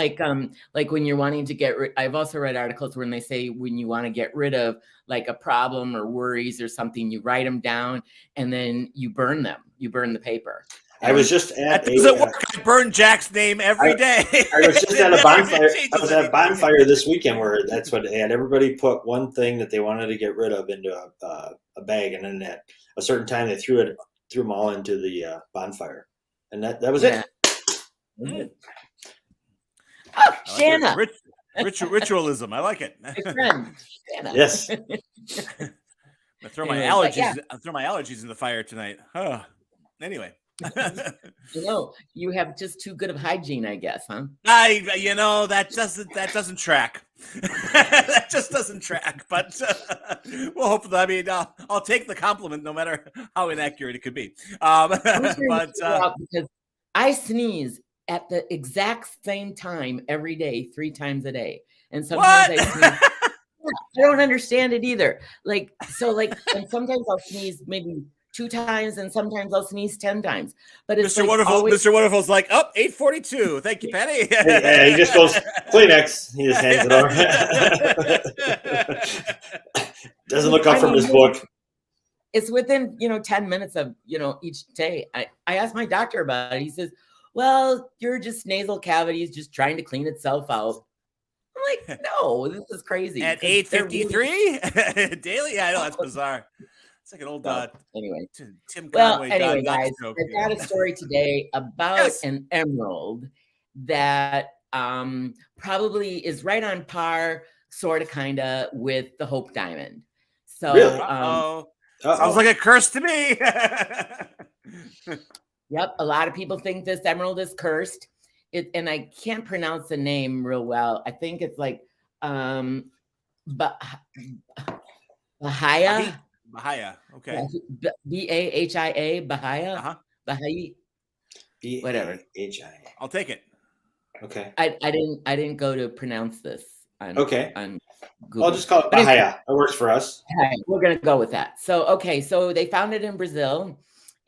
like when you're wanting to get rid. I've also read articles when they say when you want to get rid of like a problem or worries or something, you write them down and then you burn them. You burn the paper. I was just at I burn Jack's name every day. I was just at a bonfire. I was at a bonfire this weekend where that's what they had. Everybody put one thing that they wanted to get rid of into a bag, and then at a certain time they threw them all into the bonfire, and that was it. Mm. Oh, Shanna. Ritualism. I like it. My friend, Shanna. Yes. I throw my allergies. I throw my allergies in the fire tonight. Oh. Anyway. You have just too good of hygiene, I guess, huh? That doesn't track. That just doesn't track. But we'll hope that. I mean, I'll take the compliment, no matter how inaccurate it could be. Because I sneeze at the exact same time every day, 3 times a day, and sometimes I sneeze. I don't understand it either. And sometimes I'll sneeze maybe 2 times, and sometimes I'll sneeze 10 times. But it's Mr. Wonderful. Mr. Wonderful's like, 8:42. Thank you, Patty. Yeah, he just goes Kleenex. He just hands it over. Doesn't look up from his book. It's within 10 minutes of each day. I asked my doctor about it. He says, "Well, you're just nasal cavities just trying to clean itself out." I'm like, no, this is crazy. At 8:53 daily? Yeah, I know, that's bizarre. It's like an old anyway. Tim Conway. Anyway, guys, I've got a story today about an emerald that probably is right on par, sort of, kind of, with the Hope Diamond. So, really? Sounds like a curse to me. Yep, a lot of people think this emerald is cursed. And I can't pronounce the name real well. I think it's like Bahia. Bahia. Okay. Bahia. Bahia. Uh-huh. Bahia. Whatever. I'll take it. Okay. I didn't go to pronounce this. On Google. I'll just call it Bahia. It works for us. We're gonna go with that. So so they found it in Brazil,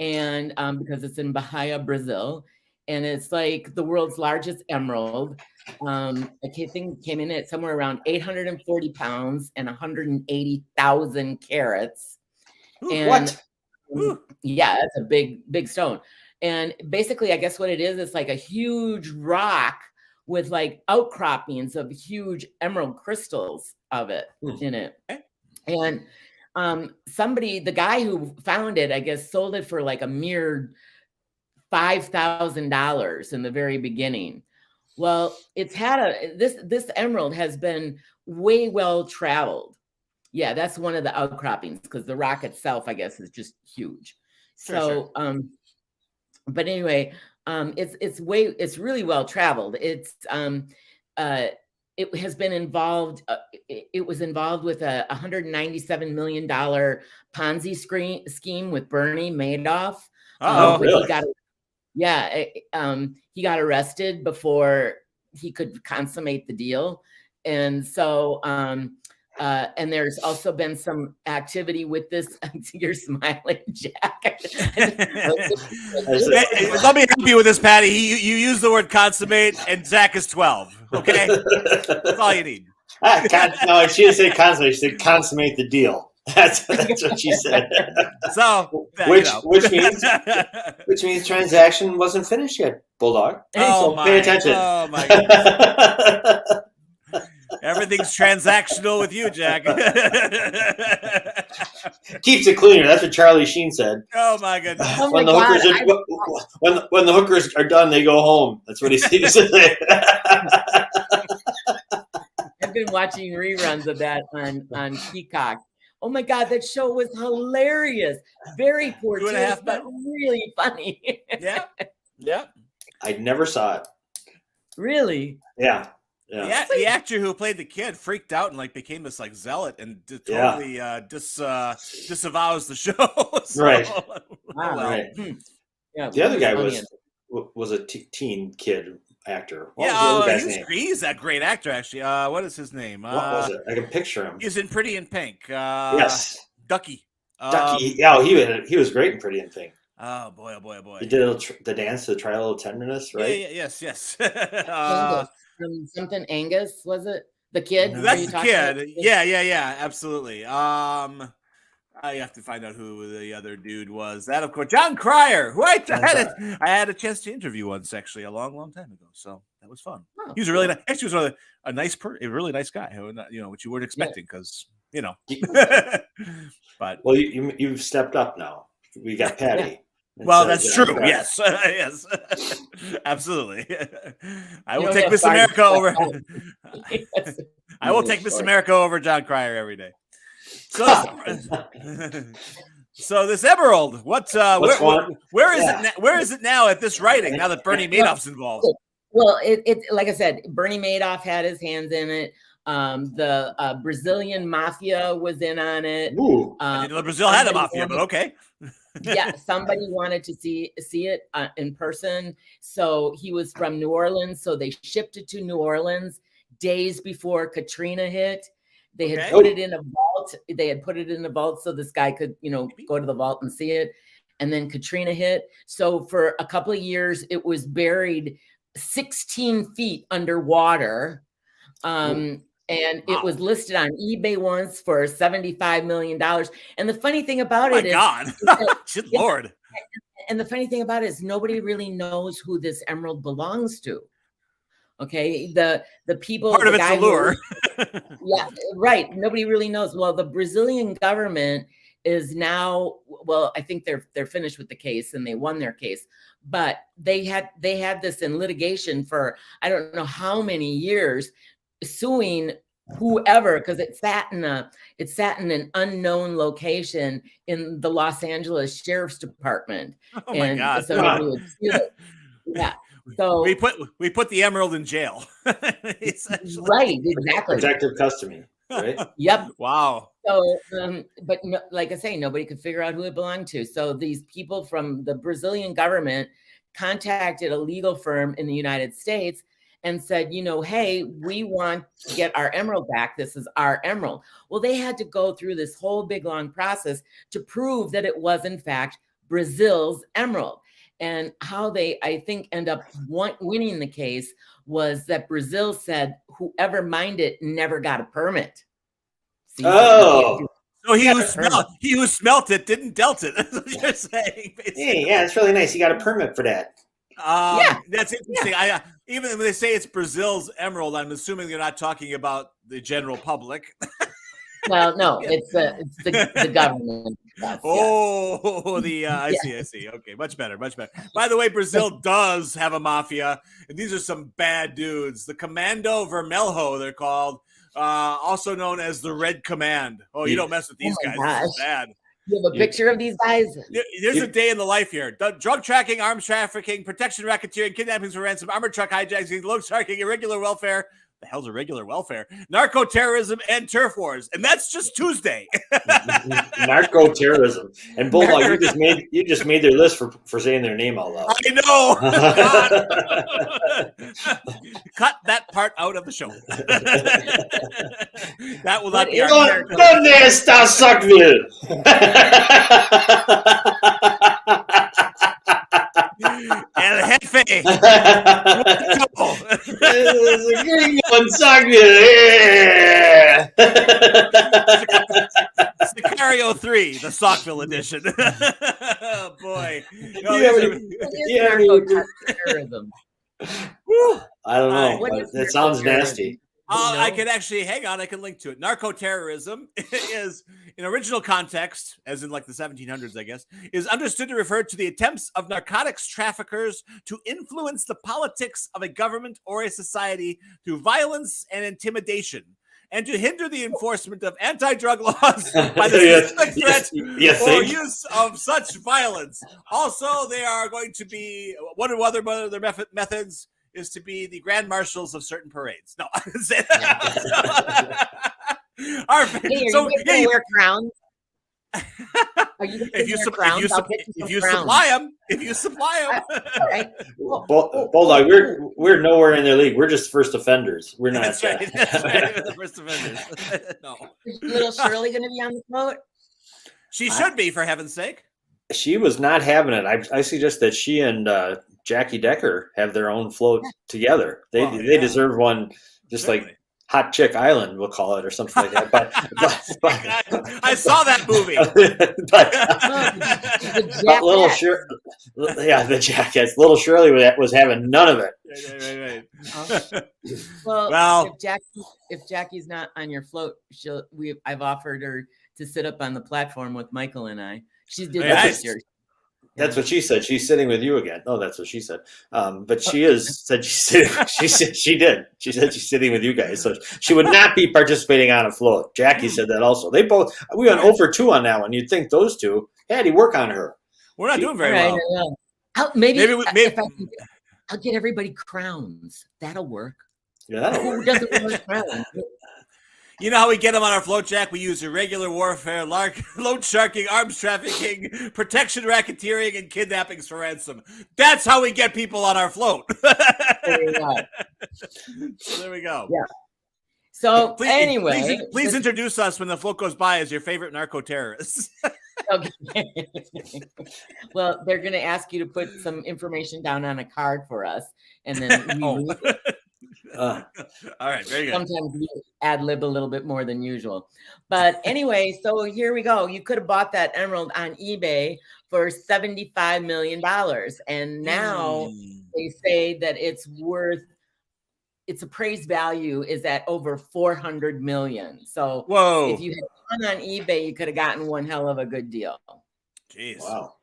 and because it's in Bahia, Brazil, and it's like the world's largest emerald. I think came in at somewhere around 840 pounds and 180,000 carats. And what? Yeah, that's a big stone. And basically, I guess what it is, it's like a huge rock with like outcroppings of huge emerald crystals of it in it. And the guy who found it, I guess, sold it for like a mere $5,000 in the very beginning. Well, it's had this emerald has been way well traveled. Yeah, that's one of the outcroppings, because the rock itself, I guess, is just huge. Sure. But anyway, it's really well traveled. It has been involved. It was involved with a $197 million Ponzi scheme with Bernie Madoff. Really? He got arrested before he could consummate the deal. And so, and there's also been some activity with this. You're smiling, Jack. Let me help you with this, Patty. You use the word consummate, and Zach is 12. Okay? That's all you need. No, she didn't say consummate. She said consummate the deal. That's what she said. So, which means transaction wasn't finished yet, Bulldog. Pay attention. Oh my goodness. Everything's transactional with you, Jack. Keeps it cleaner. That's what Charlie Sheen said. Oh my goodness. When the hookers are done, they go home. That's what he said. been watching reruns of that on Peacock. Oh my God, that show was hilarious. Very poor taste, but really funny. Yeah. I never saw it. Really? Yeah. Yeah, the actor who played the kid freaked out and like became this like zealot and totally disavows the show. So, right. Wow. Right. Yeah, the other guy was a teen kid actor. What was the other guy's name? He's that great actor actually. What is his name? What was it? I can picture him. He's in Pretty in Pink. Yes. Ducky. Ducky. Yeah, he was great in Pretty in Pink. Oh boy! He did the dance to Try a Little Tenderness, right? Yeah, yes. From something Angus, was it? The kid? That's the kid. Yeah, absolutely. I have to find out who the other dude was. That, of course, John Cryer, who I had a chance to interview once, actually, a long time ago. So that was fun. Oh, he was a really nice. Actually, he was a really nice guy. Which you weren't expecting because But well, you've stepped up now. We got Patti. Well, that's true. Yes, yes, absolutely. I will take Miss America over. I will take Miss America over John Cryer every day. So this Emerald, where is it now at this writing? Now that Bernie Madoff's involved. Well, it like I said, Bernie Madoff had his hands in it. The Brazilian mafia was in on it. I didn't know Brazil had a mafia, but okay. Yeah, somebody wanted to see it in person. So he was from New Orleans. So they shipped it to New Orleans days before Katrina hit. They had put it in a vault. They had put it in a vault so this guy could, go to the vault and see it. And then Katrina hit. So for a couple of years, it was buried 16 feet underwater. And it was listed on eBay once for $75 million. And the funny thing about it is, good Lord. And the funny thing about it is nobody really knows who this emerald belongs to. Okay. The people, part of it's a lure. Yeah, right. Nobody really knows. Well, the Brazilian government is now, I think they're finished with the case and they won their case, but they had this in litigation for, I don't know how many years, suing whoever, because it sat in an unknown location in the Los Angeles Sheriff's Department. Oh my God. So nobody would sue it. Yeah. So we put the emerald in jail. Right, exactly. Protective custody. Right? Yep. Wow. So, but like I say, nobody could figure out who it belonged to. So these people from the Brazilian government contacted a legal firm in the United States and said, hey, we want to get our emerald back. This is our emerald. Well, they had to go through this whole big, long process to prove that it was, in fact, Brazil's emerald. And how they, I think, end up winning the case was that Brazil said whoever mined it never got a permit. So he who smelt it didn't dealt it. That's what you're saying. Hey, yeah, it's really nice. You got a permit for that. That's interesting. Yeah. Even when they say it's Brazil's emerald, I'm assuming they're not talking about the general public. Well, no, it's the government. I see. Okay, much better. By the way, Brazil does have a mafia, and these are some bad dudes. The Comando Vermelho, they're called, also known as the Red Command. Oh, you don't mess with these guys. This is bad. You have a picture of these guys? There's a day in the life here. Drug tracking, arms trafficking, protection racketeering, kidnappings for ransom, armored truck hijacking, load sharking, irregular welfare. The hell's irregular welfare? Narco terrorism and turf wars. And that's just Tuesday. Narco terrorism. And Bulldog, you just made their list for saying their name out loud. I know. Cut that part out of the show. That will not be our character. ¿Dónde está Suckville? El Jefe. Sicario 3, the Sockville edition. Oh, boy. I don't know. It sounds nasty. I can actually, hang on, I can link to it. Narco-terrorism is, in original context, as in like the 1700s, I guess, is understood to refer to the attempts of narcotics traffickers to influence the politics of a government or a society through violence and intimidation. and to hinder the enforcement of anti-drug laws by the threat or use of such violence. Also, they are going to be one of their methods is to be the grand marshals of certain parades. No, so you wear crowns. If you supply them, right. Bulldog, we're nowhere in their league. We're just first offenders. We're not. That's right. That's right. We're the first offenders. No. Is little Shirley going to be on the float? She should be, for heaven's sake. She was not having it. I suggest that she and Jackie Decker have their own float together. They deserve one, just certainly. Like Hot Chick Island, we'll call it, or something like that. But I saw that movie. but little Shirley, the jackass. Little Shirley was having none of it. Right. Well, if Jackie's not on your float, I've offered her to sit up on the platform with Michael and I. She did that this year. That's what she said. She's sitting with you again. Oh, that's what she said. But she said she did. She said she's sitting with you guys. So she would not be participating on a float. Jackie said that also. We went 0 for 2 on that one. You'd think those two, Patty, work on her. We're not doing very well. Maybe I'll get everybody crowns. That'll work. Yeah, that'll work. Who doesn't want crowns? You know how we get them on our float, Jack? We use irregular warfare, loan sharking, arms trafficking, protection racketeering, and kidnappings for ransom. That's how we get people on our float. There you go. So there we go. Yeah. So anyway. Please introduce us when the float goes by as your favorite narco-terrorists. Okay. Well, they're going to ask you to put some information down on a card for us, and then we all right, very good. Sometimes we ad-lib a little bit more than usual. But anyway, so here we go. You could have bought that emerald on eBay for $75 million. And now they say that its appraised value is at over $400 million. So if you had gone on eBay, you could have gotten one hell of a good deal. Jeez. Wow.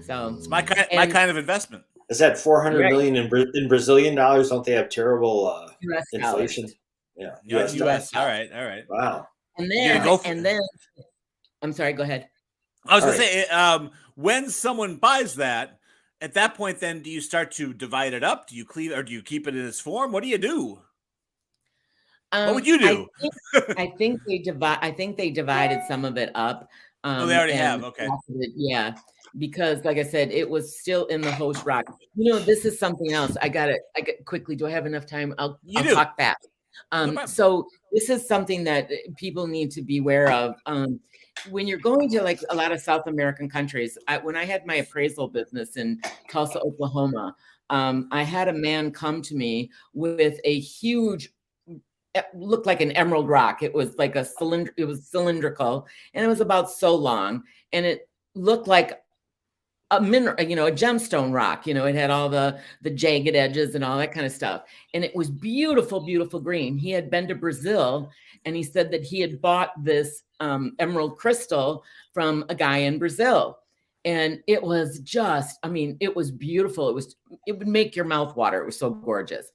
So it's my kind of investment. Is that 400 million in Brazilian dollars? Don't they have terrible inflation? Yeah, US. All right. Wow. And then, I'm sorry. Go ahead. I was going to say, when someone buys that, at that point, then do you start to divide it up? Do you cleave, or do you keep it in its form? What do you do? What would you do? I think they divided some of it up. They already have. Okay. Yeah. Because, like I said, it was still in the host rock. This is something else. I got quickly. Do I have enough time? I'll talk fast. So this is something that people need to be aware of. When you're going to like a lot of South American countries, when I had my appraisal business in Tulsa, Oklahoma, I had a man come to me with a huge, it looked like an emerald rock. It was like it was cylindrical, and it was about so long, and it looked like a mineral, a gemstone rock. It had all the jagged edges and all that kind of stuff. And it was beautiful, beautiful green. He had been to Brazil, and he said that he had bought this emerald crystal from a guy in Brazil. And it was just, it was beautiful. It would make your mouth water. It was so gorgeous.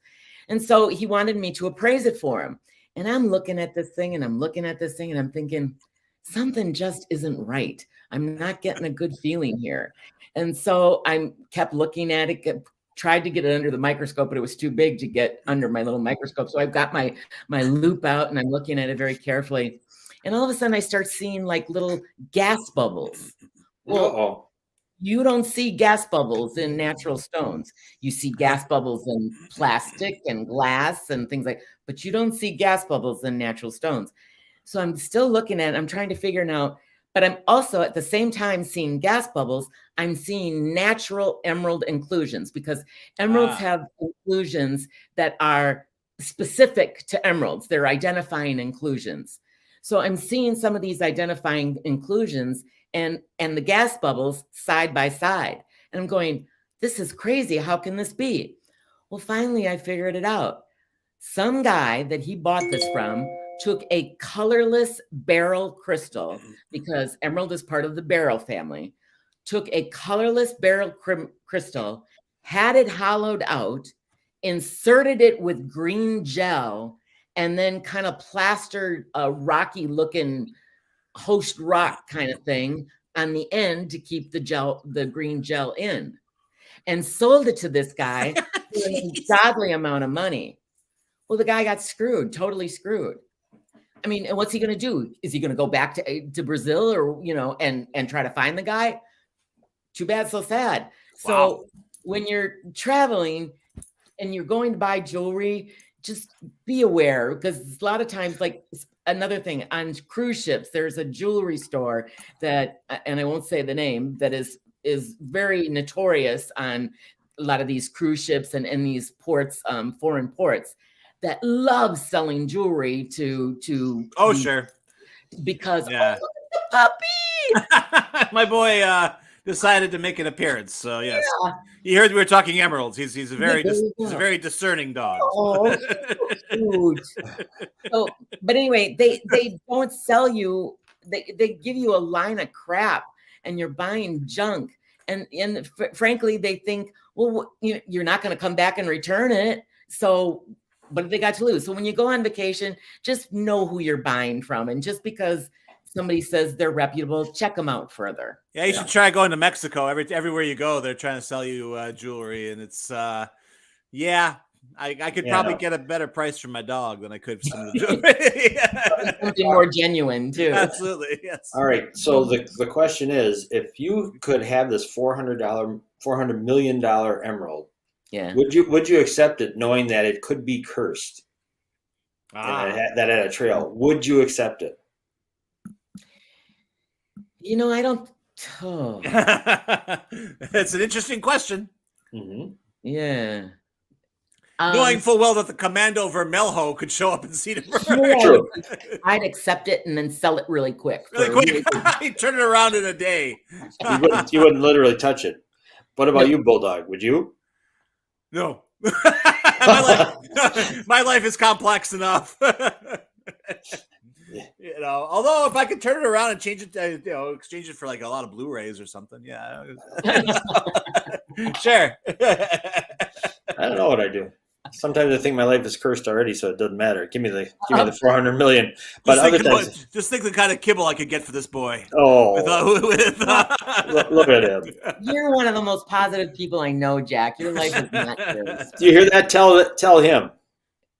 And so he wanted me to appraise it for him. And I'm looking at this thing, and I'm thinking, something just isn't right. I'm not getting a good feeling here. And so I kept looking at it, tried to get it under the microscope, but it was too big to get under my little microscope. So I've got my loop out, and I'm looking at it very carefully. And all of a sudden I start seeing like little gas bubbles. Well, you don't see gas bubbles in natural stones. You see gas bubbles in plastic and glass and things but you don't see gas bubbles in natural stones. So I'm still looking at it. I'm trying to figure it out. But I'm also at the same time seeing gas bubbles. I'm seeing natural emerald inclusions, because emeralds have inclusions that are specific to emeralds. They're identifying inclusions. So I'm seeing some of these identifying inclusions and the gas bubbles side by side. And I'm going, this is crazy. How can this be? Well, finally, I figured it out. Some guy that he bought this from took a colorless beryl crystal, because emerald is part of the beryl family, took a colorless beryl crystal, had it hollowed out, inserted it with green gel, and then kind of plastered a rocky looking host rock kind of thing on the end to keep the green gel in, and sold it to this guy for an ungodly amount of money. Well, the guy got screwed, totally screwed. I mean, and what's he going to do? Is he going to go back to Brazil or, and try to find the guy? Too bad, so sad. Wow. So when you're traveling and you're going to buy jewelry, just be aware, because a lot of times, like another thing on cruise ships, there's a jewelry store that, and I won't say the name, that is very notorious on a lot of these cruise ships and in these ports, foreign ports, that love selling jewelry to sure, because oh, puppy. My boy decided to make an appearance, so yes, he heard we were talking emeralds. He's a very discerning dog. Oh, huge. So, but anyway, they don't sell you. They give you a line of crap, and you're buying junk. And frankly, they think, well, you're not going to come back and return it. So what have they got to lose? So when you go on vacation, just know who you're buying from. And just because somebody says they're reputable, check them out further. Yeah, you should try going to Mexico. Everywhere you go, they're trying to sell you jewelry. And it's, I could probably get a better price from my dog than I could for some of the jewelry. Something more genuine, too. Absolutely, yes. All right. So the question is, if you could have this $400 million emerald, would you accept it, knowing that it could be cursed? That had a trail. Would you accept it? I don't. Oh. It's an interesting question. Mm-hmm. Yeah. Knowing full well that the Commando Vermelho could show up and see it. True. I'd accept it and then sell it really quick. He'd turn it around in a day. You wouldn't literally touch it. What about you, Bulldog? Would you? No. My life is complex enough. Although if I could turn it around and change it, exchange it for like a lot of Blu-rays or something, yeah. Sure. I don't know what I do. Sometimes I think my life is cursed already, so it doesn't matter. Give me the $400 million. But other times, just think the kind of kibble I could get for this boy. Oh, look at him! You're one of the most positive people I know, Jack. Your life is not cursed. Do you hear that? Tell him.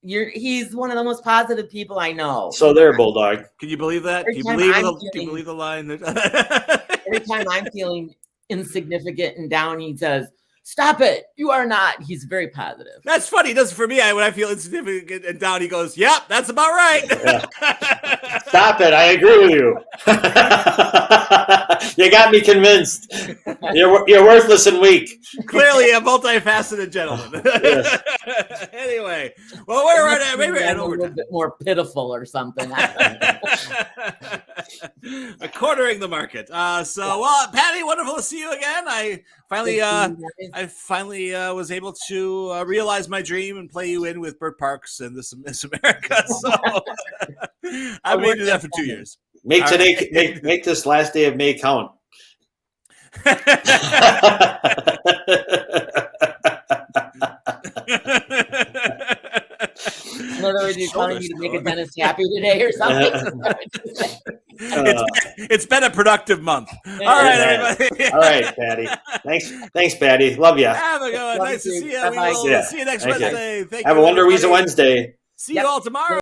He's one of the most positive people I know. So there, Bulldog. Can you believe that? Can you believe the line? Every time I'm feeling insignificant and down, he says, "Stop it! You are not." He's very positive. That's funny. He does it for me. When I feel insignificant and down, he goes, "Yep, that's about right." Yeah. Stop it! I agree with you. You got me convinced. You're worthless and weak. Clearly, a multifaceted gentleman. Yes. Anyway, well, we're right at maybe a little bit more pitiful or something. Quartering the market. Patti, wonderful to see you again. I finally was able to realize my dream and play you in with Bert Parks and This Miss America. So I've been doing that for 2 years. Make this last day of May count. In other words, you're telling me to make a dentist happy today or something. It's been a productive month. All right, everybody. All right, Patti. Thanks, Patti. Love you. Have a good one. Nice to see you. We will see you next Wednesday. Thank you. Have a Wonder Weasel Wednesday. See you all tomorrow.